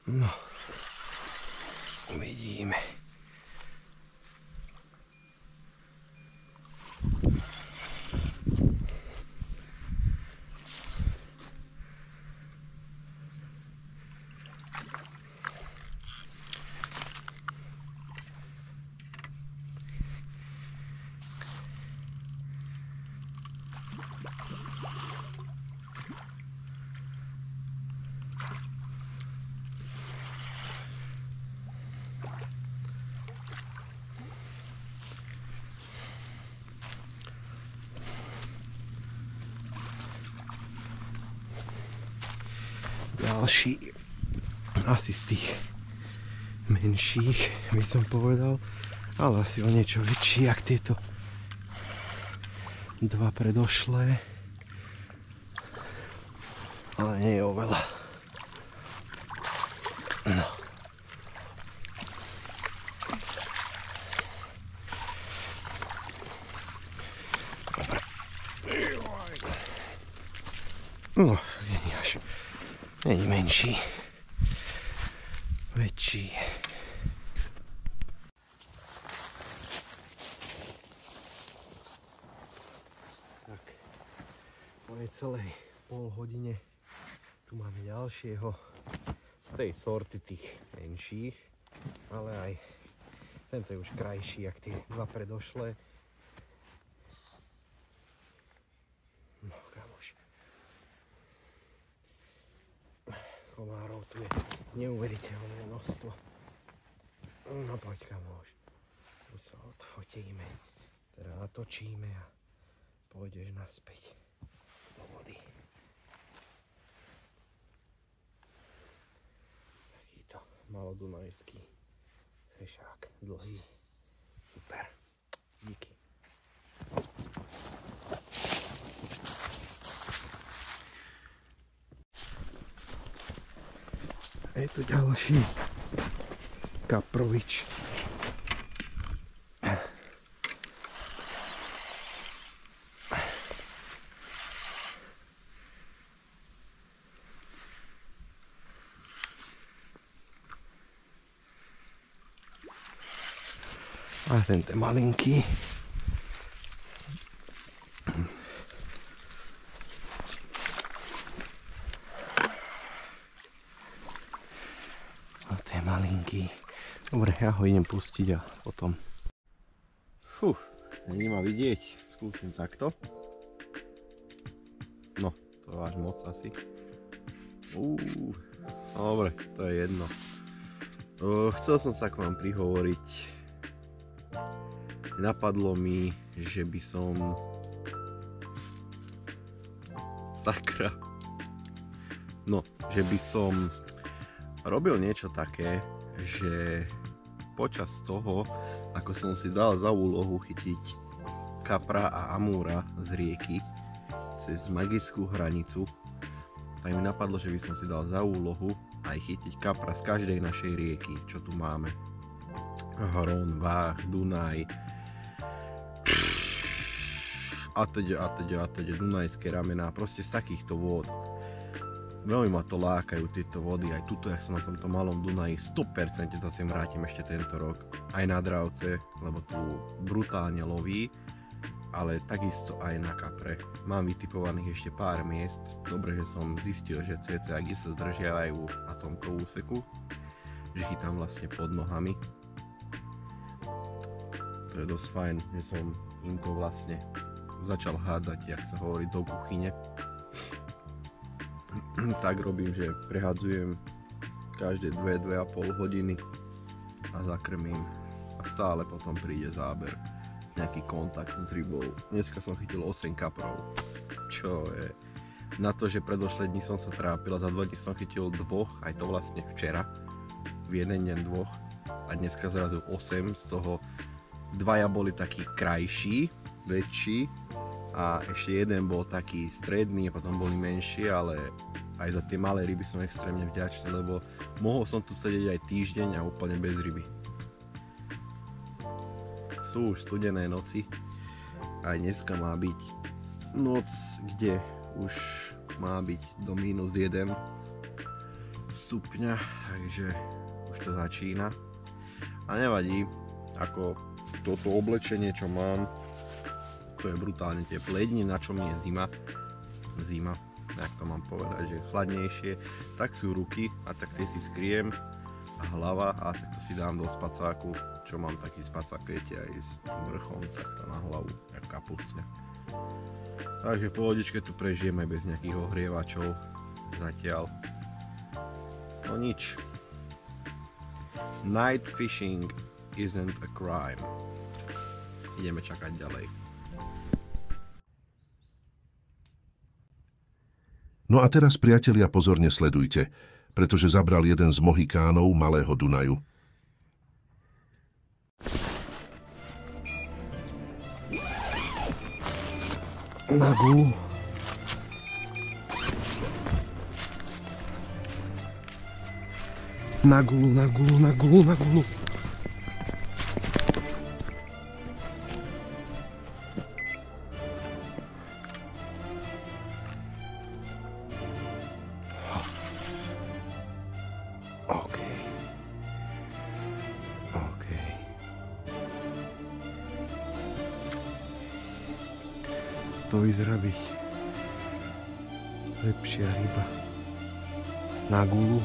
No, uvidíme. Ďalší, asi z tých menších by som povedal, ale asi o niečo väčší, jak tieto dva predošlé, ale nie je oveľa. No. Dobre. No, nie až. Není menší, väčší. Tak, po necelej pol hodine tu máme ďalšieho z tej sorty tých menších, ale aj tento je už krajší, jak tie dva predošlé. No, kamoš. Komárov tu je neuveriteľné množstvo. No poď, kamoš. Tu sa odfotíme. Teda natočíme a pôjdeš naspäť do vody. Takýto malodunajský fešák. Dlhý. Super. Díky. Je tu ďalší kaprovič. A tento je malinký. Malinký. Dobre, ja ho idem pustiť a potom. Není ma vidieť. Skúsim takto. No, to je až moc asi. Dobre, to je jedno. Chcel som sa k vám prihovoriť. Napadlo mi, že by som... Sakra. No, že by som robil niečo také, že počas toho, ako som si dal za úlohu chytiť kapra a amúra z rieky cez magickú hranicu, tak mi napadlo, že by som si dal za úlohu aj chytiť kapra z každej našej rieky, čo tu máme. Hron, Váh, Dunaj, a teď Dunajské ramená, proste z takýchto vôd. Veľmi ma to lákajú tieto vody, aj tuto, jak som na tomto malom Dunaji, 100% sa sem vrátim ešte tento rok. Aj na Dravce, lebo tu brutálne loví, ale takisto aj na kapre. Mám vytipovaných ešte pár miest. Dobre, že som zistil, že céceágy sa zdržiavajú na tomto úseku, že chytám vlastne pod nohami. To je dosť fajn, že som im to vlastne začal hádzať, jak sa hovorí, do kuchyne. Tak robím, že prehádzujem každé 2-2,5 hodiny a zakrmím a stále potom príde záber, nejaký kontakt s rybou. Dneska som chytil 8 kaprov, čo je na to, že predošlé dni som sa trápil a za 2 dní som chytil 2, aj to vlastne včera, v jeden deň 2 a dneska zrazu 8, z toho 2 boli takí krajší, väčší a ešte jeden bol taký stredný a potom boli menší, ale aj za tie malé ryby som extrémne vďačný, lebo mohol som tu sedieť aj týždeň a úplne bez ryby. Sú už studené noci, aj dneska má byť noc, kde už má byť do -1 stupňa, takže už to začína. A nevadí, ako toto oblečenie, čo mám, to je brutálne teplé. Jedine na čo mi je zima, jak to mám povedať, že chladnejšie, tak sú ruky a tak tie si skriem a hlava a tak to si dám do spacáku, čo mám taký spacák, viete, aj s vrchom, takto na hlavu, jak kapucne. Takže pohodičke tu prežijem aj bez nejakých ohrievačov zatiaľ. No nič. Night fishing isn't a crime. Ideme čakať ďalej. No a teraz, priatelia, pozorne sledujte, pretože zabral jeden z Mohikánov malého Dunaju. Na gulu. Na gulu, na gulu, na gulu, na gulu. To vyzerá byť lepšia ryba na gulu.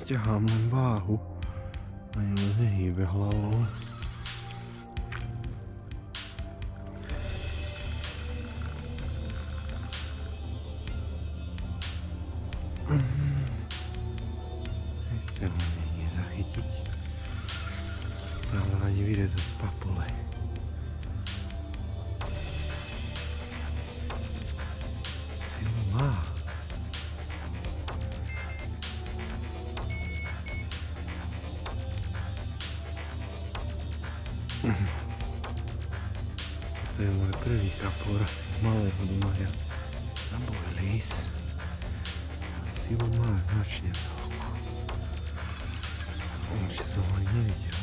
Ťahám len váhu, ani moc nehýbe hlavou. Nechcem ho niekde zachytiť, ale ani vyrezať z papule. Silu má. To je môj prvý kapor z malého Dunaja na bojlís. Silu má značne veľkú. Ešte som ho nevidel.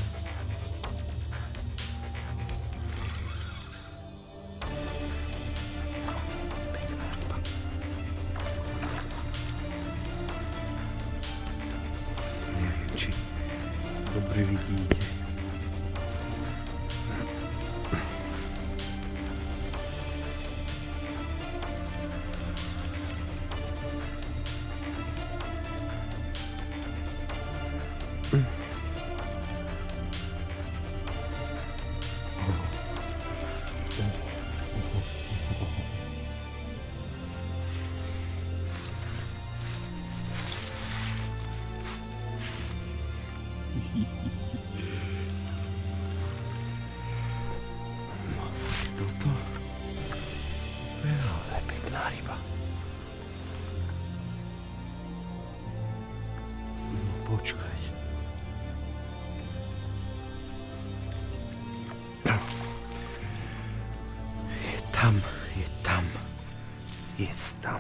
Neviem, či dobre vidíte. Toto to je naozaj pekná ryba. No počkaj. Je tam, je tam, je tam.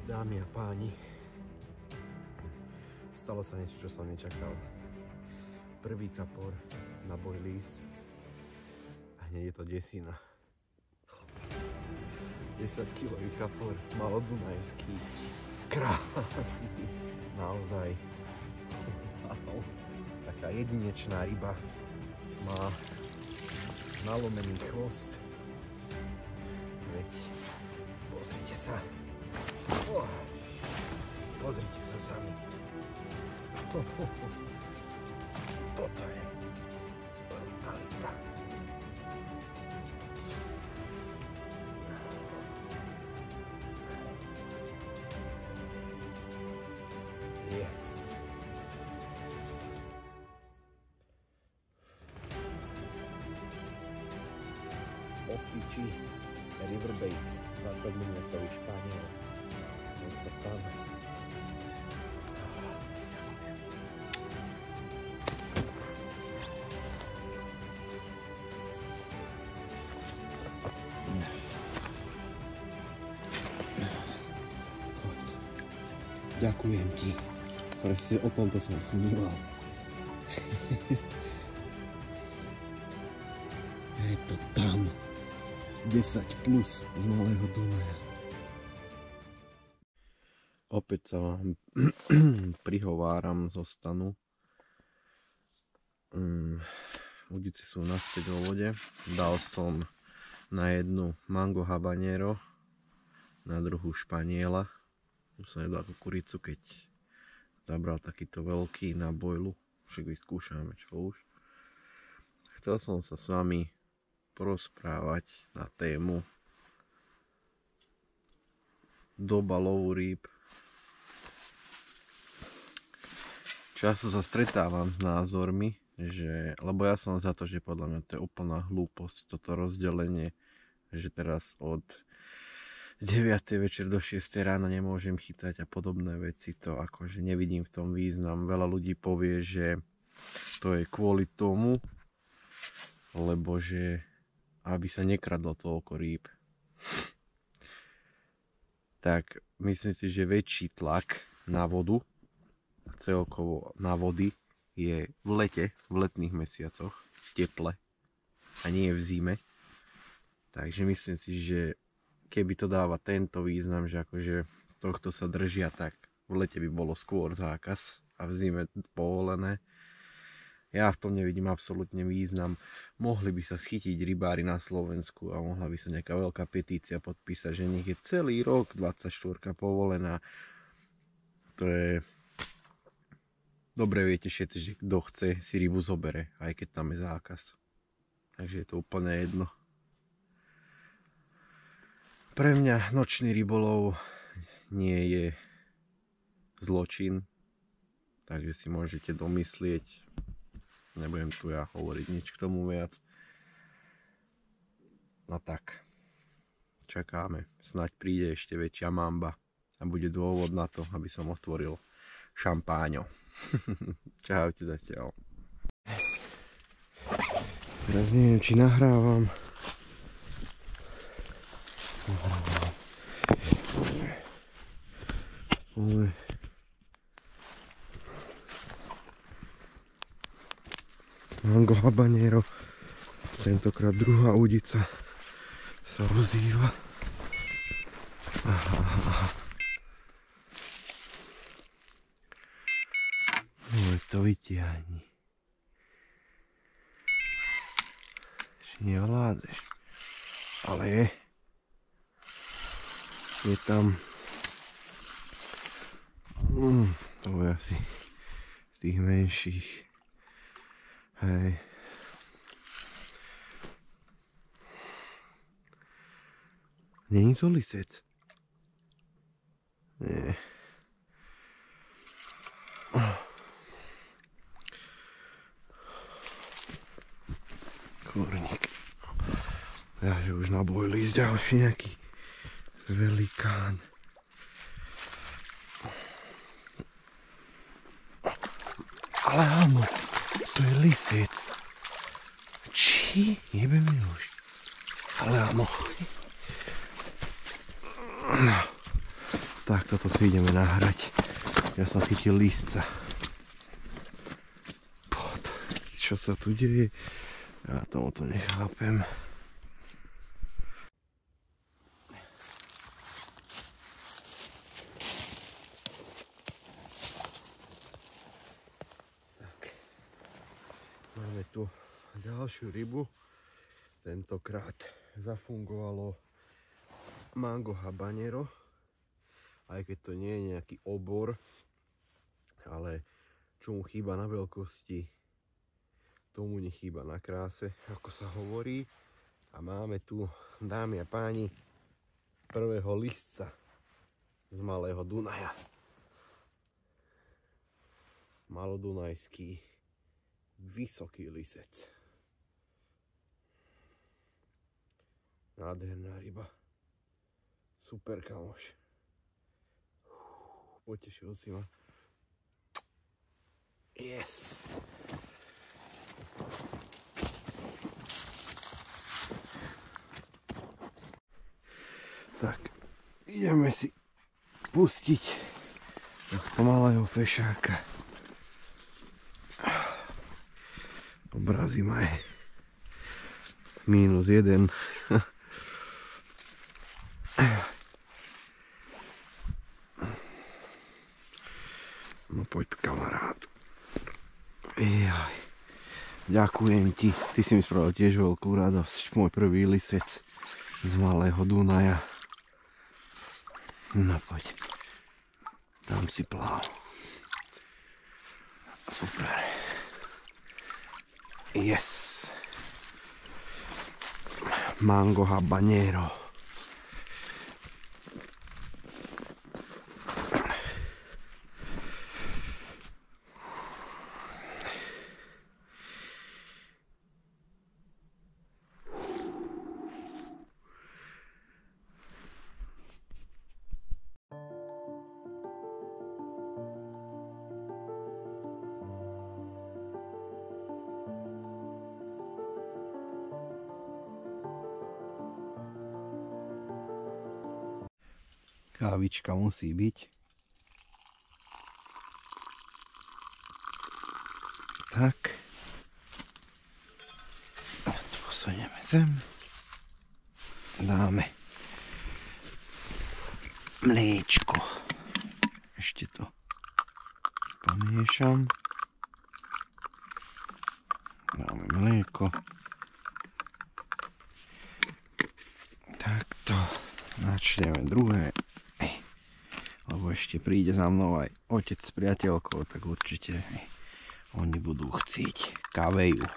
Dámy a páni, stalo sa niečo, čo som nečakal. Prvý kapor na boj lís a hneď je to desina. 10-kilový kapor, malodunajský, krásny, naozaj. Taká jedinečná ryba, má nalomený chvost. Veď, pozrite sa. Pozrite sa sami. Toto je brutalita. Yes. Opičí Riverbaits 20 mm španiel. Je to tam. Ďakujem ti, presne o tomto som sníval. Je to tam, 10 plus z Malého Dunaja. Opäť sa vám prihováram zo stanu. Udici sú naspäť vo vode. Dal som na jednu mango habanero, na druhú španiela. Už som jedal kukuricu, keď zabral takýto veľký na bojlu. Však vyskúšame, čo už. Chcel som sa s vami porozprávať na tému doba lovu rýb. Často sa stretávam s názormi, lebo ja som za to, že podľa mňa to je úplná hlúposť, toto rozdelenie, že teraz od 9. večer do 6. rána nemôžem chytať a podobné veci, to akože nevidím v tom význam. Veľa ľudí povie, že to je kvôli tomu, lebo že aby sa nekradlo toľko rýb. Tak myslím si, že väčší tlak na vodu, celkovo na vody, je v lete, v letných mesiacoch, teple a nie v zime. Takže myslím si, že keby to dáva tento význam, že akože tohto sa držia, tak v lete by bolo skôr zákaz a v zime povolené. Ja v tom nevidím absolútne význam. Mohli by sa schytiť rybári na Slovensku a mohla by sa nejaká veľká petícia podpísať, že nech je celý rok 24 povolená. To je... Dobre viete všetci, že kto chce si rybu zobere, aj keď tam je zákaz. Takže je to úplne jedno. Pre mňa nočný rybolov nie je zločin, takže si môžete domyslieť. Nebudem tu ja hovoriť nič k tomu viac. No tak, čakáme. Snaď príde ešte väčšia mamba a bude dôvod na to, aby som otvoril šampáňo. Čaute zatiaľ. Teraz neviem, či nahrávam. Ale mango habanero, tentokrát druhá udica sa rozýva. No to vytiahni. Nevládzeš. Ale je tam to je asi z tých menších. Hej. Není to lisec? Nie. Kurník. Ja, že už nabojili ísť ďalší nejaký velikán. Ale áno, to je lisec. Či? Jebe mi už. Ale áno. No. Tak, toto si ideme nahrať. Ja som chytil lísca. Čo sa tu deje? Ja tomuto nechápem. Tak. Máme tu ďalšiu rybu. Tentokrát zafungovalo mango habanero. Aj keď to nie je nejaký obor, ale čo mu chýba na veľkosti, tomu nechýba na kráse, ako sa hovorí. A máme tu, dámy a páni, prvého lisca z Malého Dunaja. Malodunajský vysoký lisec. Nádherná ryba. Super, kamoš. Potešil si ma. Yes! Tak, ideme si pustiť tohto malého fešáka. Obrazím aj -1. No poď, kamarát. Jaj. Ďakujem ti. Ty si mi spravil tiež veľkú radosť. Môj prvý lisec z Malého Dunaja. No poď. Tam si plál. Super. Yes. Mango habanero. Kávička musí byť. Tak. Posunieme sem. Dáme mliečko. Ešte to pomiešam. Dáme mlieko. Takto. Načneme druhé. Lebo ešte príde za mnou aj otec s priateľkou, tak určite oni budú chcieť kaveju.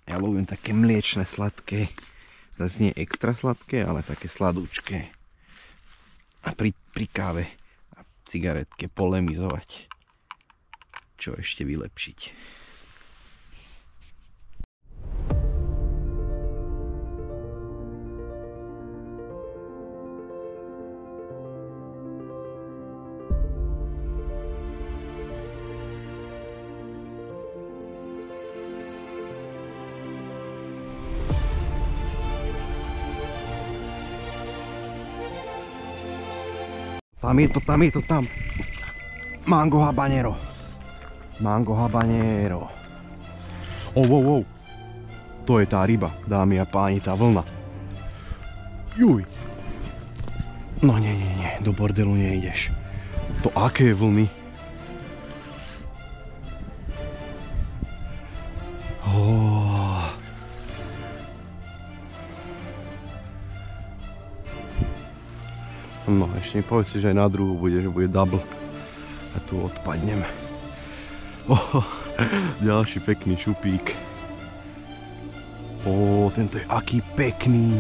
Ja ľúbim také mliečne, sladké. Zase nie extra sladké, ale také sladúčké. A pri káve a cigaretke polemizovať. Čo ešte vylepšiť. Tam je to tam. Mango habanero. Mango habanero. Wow. To je tá ryba, dámy a páni, tá vlna. Juj. No nie, do bordelu nejdeš. To aké vlny? No, ešte mi povedz, že aj na druhú bude, že bude double. A tu odpadnem. Ďalší pekný šupík. Tento je aký pekný.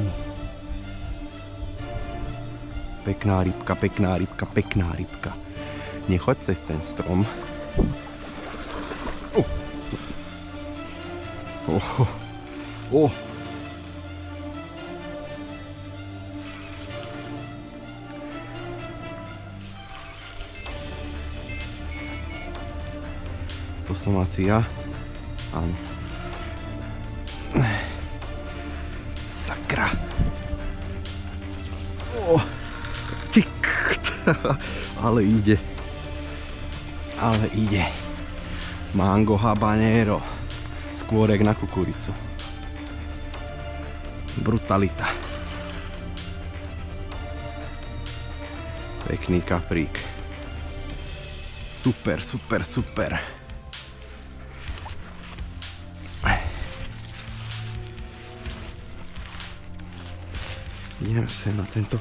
Pekná rybka. Nechoď cez ten strom. To som asi ja. Áno. Sakra. Ale ide. Mango habanero. Skôr jak na kukuricu. Brutalita. Pekný kaprík. Super. Idem sa na tento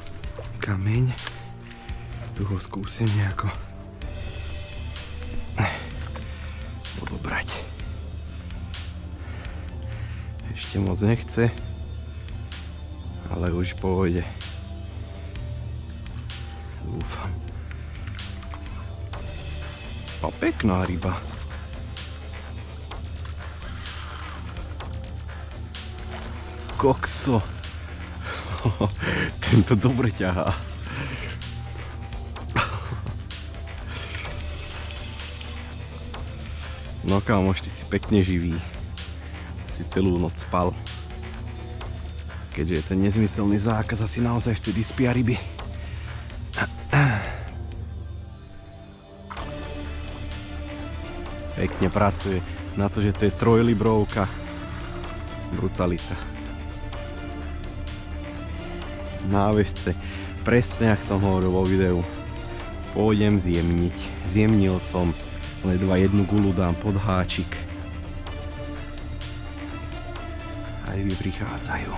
kameň. Tu ho skúsim nejako odobrať. Ešte moc nechce, ale už pôjde. Dúfam. A pekná ryba. Kokso. Tento dobre ťahá. No kámoš, ty si pekne živý. Si celú noc spal. Keďže je ten nezmyselný zákaz, asi naozaj vtedy spia ryby. Pekne pracuje. Na to, že to je trojlibrovka. Brutalita. Návežce, presne ak som hovoril vo videu, pôjdem zjemniť. Zjemnil som, ledva jednu gulu dám pod háčik a ryby prichádzajú.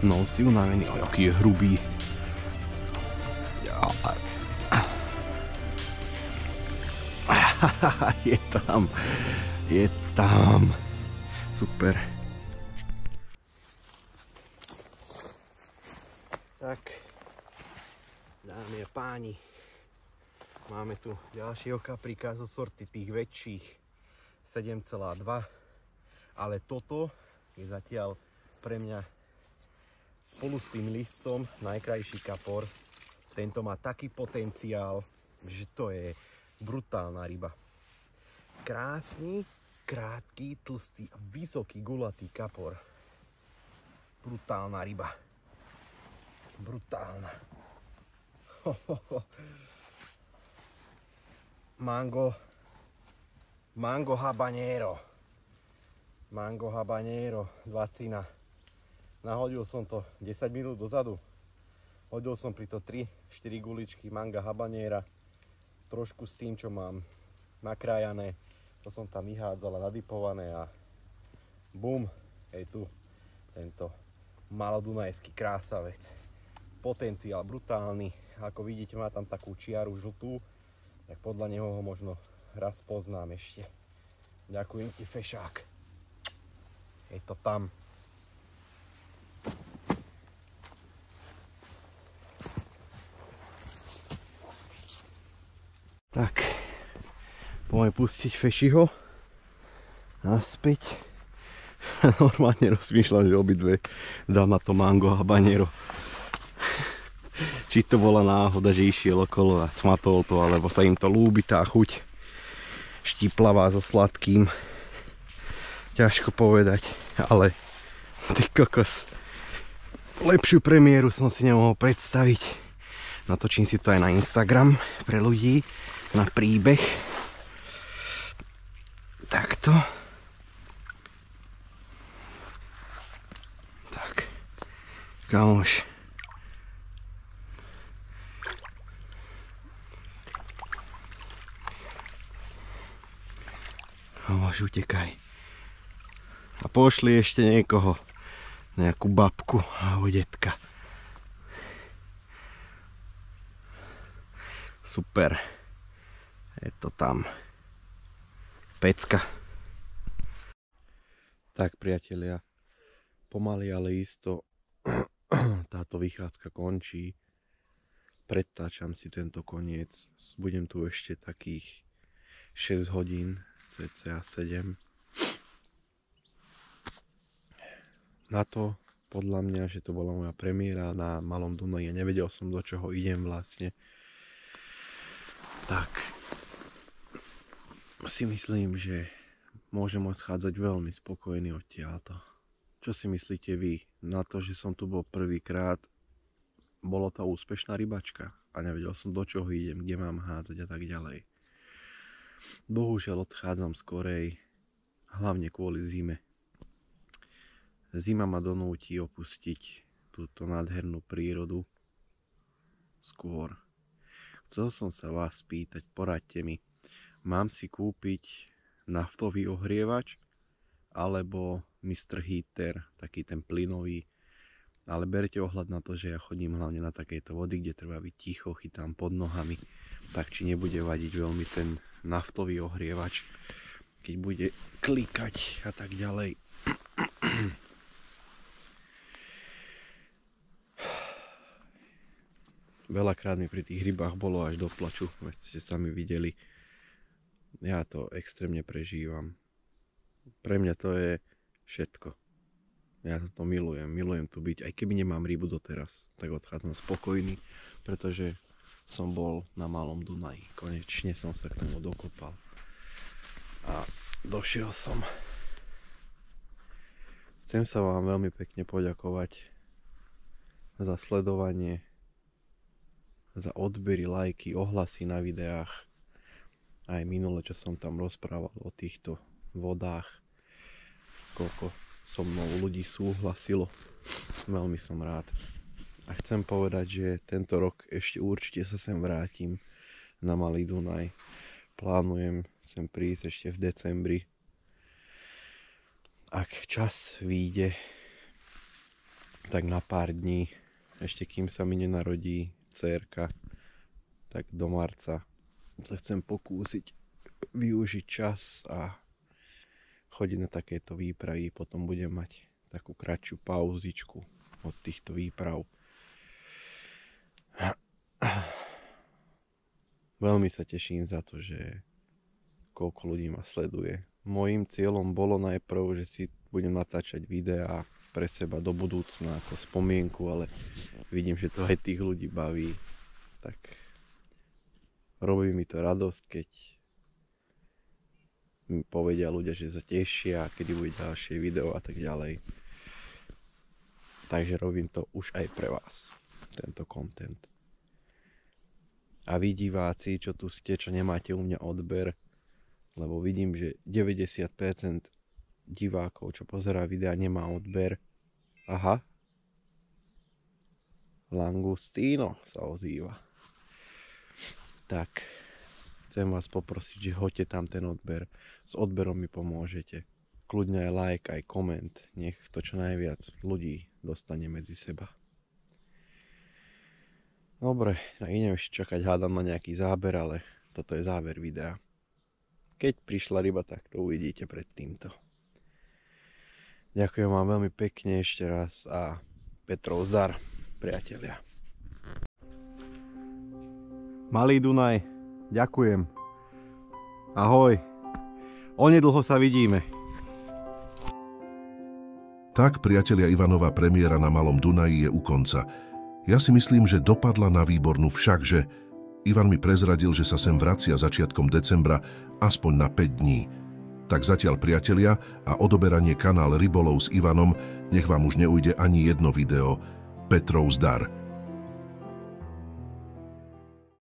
No si unavený, aký je hrubý. Je tam. Super. Tak, dámy a páni, máme tu ďalšieho kapríka zo sorty tých väčších 7,2, ale toto je zatiaľ pre mňa spolu s tým listom najkrajší kapor. Tento má taký potenciál, že to je brutálna ryba. Krásny, krátky, tlstý a vysoký gulatý kapor. Brutálna ryba. Brutálna. Mango habanero. Mango habanero, 20. Nahodil som to 10 minút dozadu. Hodil som pri to 3-4 guličky manga habanera. Trošku s tým, čo mám nakrájané. To som tam vyhádzal a nadipované a bum, je tu tento malodunajský krásavec. Potenciál brutálny, ako vidíte, má tam takú čiaru žltú, tak podľa neho ho možno raz poznám ešte. Ďakujem ti, fešák. Je to tam. Tak, poďme pustiť fešiho naspäť. Normálne rozmýšľam, že obidve dám na to mango habanero. Či to bola náhoda, že išiel okolo a smatol to, alebo sa im to ľúbi tá chuť štiplavá so sladkým. Ťažko povedať, ale ty kokos, lepšiu premiéru som si nemohol predstaviť. Natočím si to aj na Instagram pre ľudí, na príbeh. Takto. Tak. Kamoš. Kamoš, utekaj. A pošli ešte niekoho. Nejakú babku alebo detka. Super. Je to tam. Pecka. Tak, priatelia, pomaly ale isto táto vychádzka končí. Pretáčam si tento koniec. Budem tu ešte takých 6 hodín, cca 7. Na to, podľa mňa, že to bola moja premiéra na Malom Dunaji. Nevedel som, do čoho idem vlastne. Tak si myslím, že môžem odchádzať veľmi spokojný odtiaľto. Čo si myslíte vy? Na to, že som tu bol prvýkrát, bolo to úspešná rybačka a nevedel som, do čoho idem, kde mám hádzať a tak ďalej. Bohužiaľ odchádzam skorej, hlavne kvôli zime. Zima ma donúti opustiť túto nádhernú prírodu skôr. Chcel som sa vás spýtať, poradte mi, mám si kúpiť naftový ohrievač alebo Mr. Heater, taký ten plynový, ale berte ohľad na to, že ja chodím hlavne na takejto vody, kde treba byť ticho, chytám pod nohami, tak či nebude vadiť veľmi ten naftový ohrievač, keď bude klikať a tak ďalej. Veľakrát mi pri tých rybách bolo až do plaču, veď ste sami videli. Ja to extrémne prežívam. Pre mňa to je všetko. Ja to milujem tu byť. Aj keby nemám rybu doteraz, tak odchádzam spokojný, pretože som bol na Malom Dunaji. Konečne som sa k tomu dokopal. A došiel som. Chcem sa vám veľmi pekne poďakovať za sledovanie, za odbery, lajky, ohlasy na videách. Aj minule, čo som tam rozprával o týchto vodách, koľko so mnou ľudí súhlasilo. Veľmi som rád. A chcem povedať, že tento rok ešte určite sa sem vrátim na Malý Dunaj. Plánujem sem prísť ešte v decembri. Ak čas vyjde, tak na pár dní, ešte kým sa mi nenarodí dcérka, tak do marca sa chcem pokúsiť využiť čas a chodiť na takéto výpravy. Potom budem mať takú kratšiu pauzičku od týchto výprav. Veľmi sa teším za to, že koľko ľudí ma sleduje. Mojím cieľom bolo najprv, že si budem natáčať videá pre seba do budúcna ako spomienku, ale vidím, že to aj tých ľudí baví. Tak robí mi to radosť, keď mi povedia ľudia, že sa tešia, kedy bude ďalšie video a tak ďalej. Takže robím to už aj pre vás, tento content. A vy diváci, čo tu ste, čo nemáte u mňa odber, lebo vidím, že 90% divákov, čo pozerá videa, nemá odber. Aha. Langustino sa ozýva. Tak, chcem vás poprosiť, že hoďte tam ten odber. S odberom mi pomôžete. Kľudne aj like, aj koment. Nech to čo najviac ľudí dostane medzi seba. Dobre, tak idem ešte čakať, hádam na nejaký záber, ale toto je záver videa. Keď prišla ryba, tak to uvidíte pred týmto. Ďakujem vám veľmi pekne ešte raz a Petrov zdar, priatelia. Malý Dunaj, ďakujem. Ahoj. Onedlho sa vidíme. Tak, priatelia, Ivanova premiéra na Malom Dunaji je u konca. Ja si myslím, že dopadla na výbornú, všakže Ivan mi prezradil, že sa sem vracia začiatkom decembra aspoň na 5 dní. Tak zatiaľ, priatelia, a odoberanie kanál Rybolov s Ivanom, nech vám už neujde ani jedno video. Petrov zdar.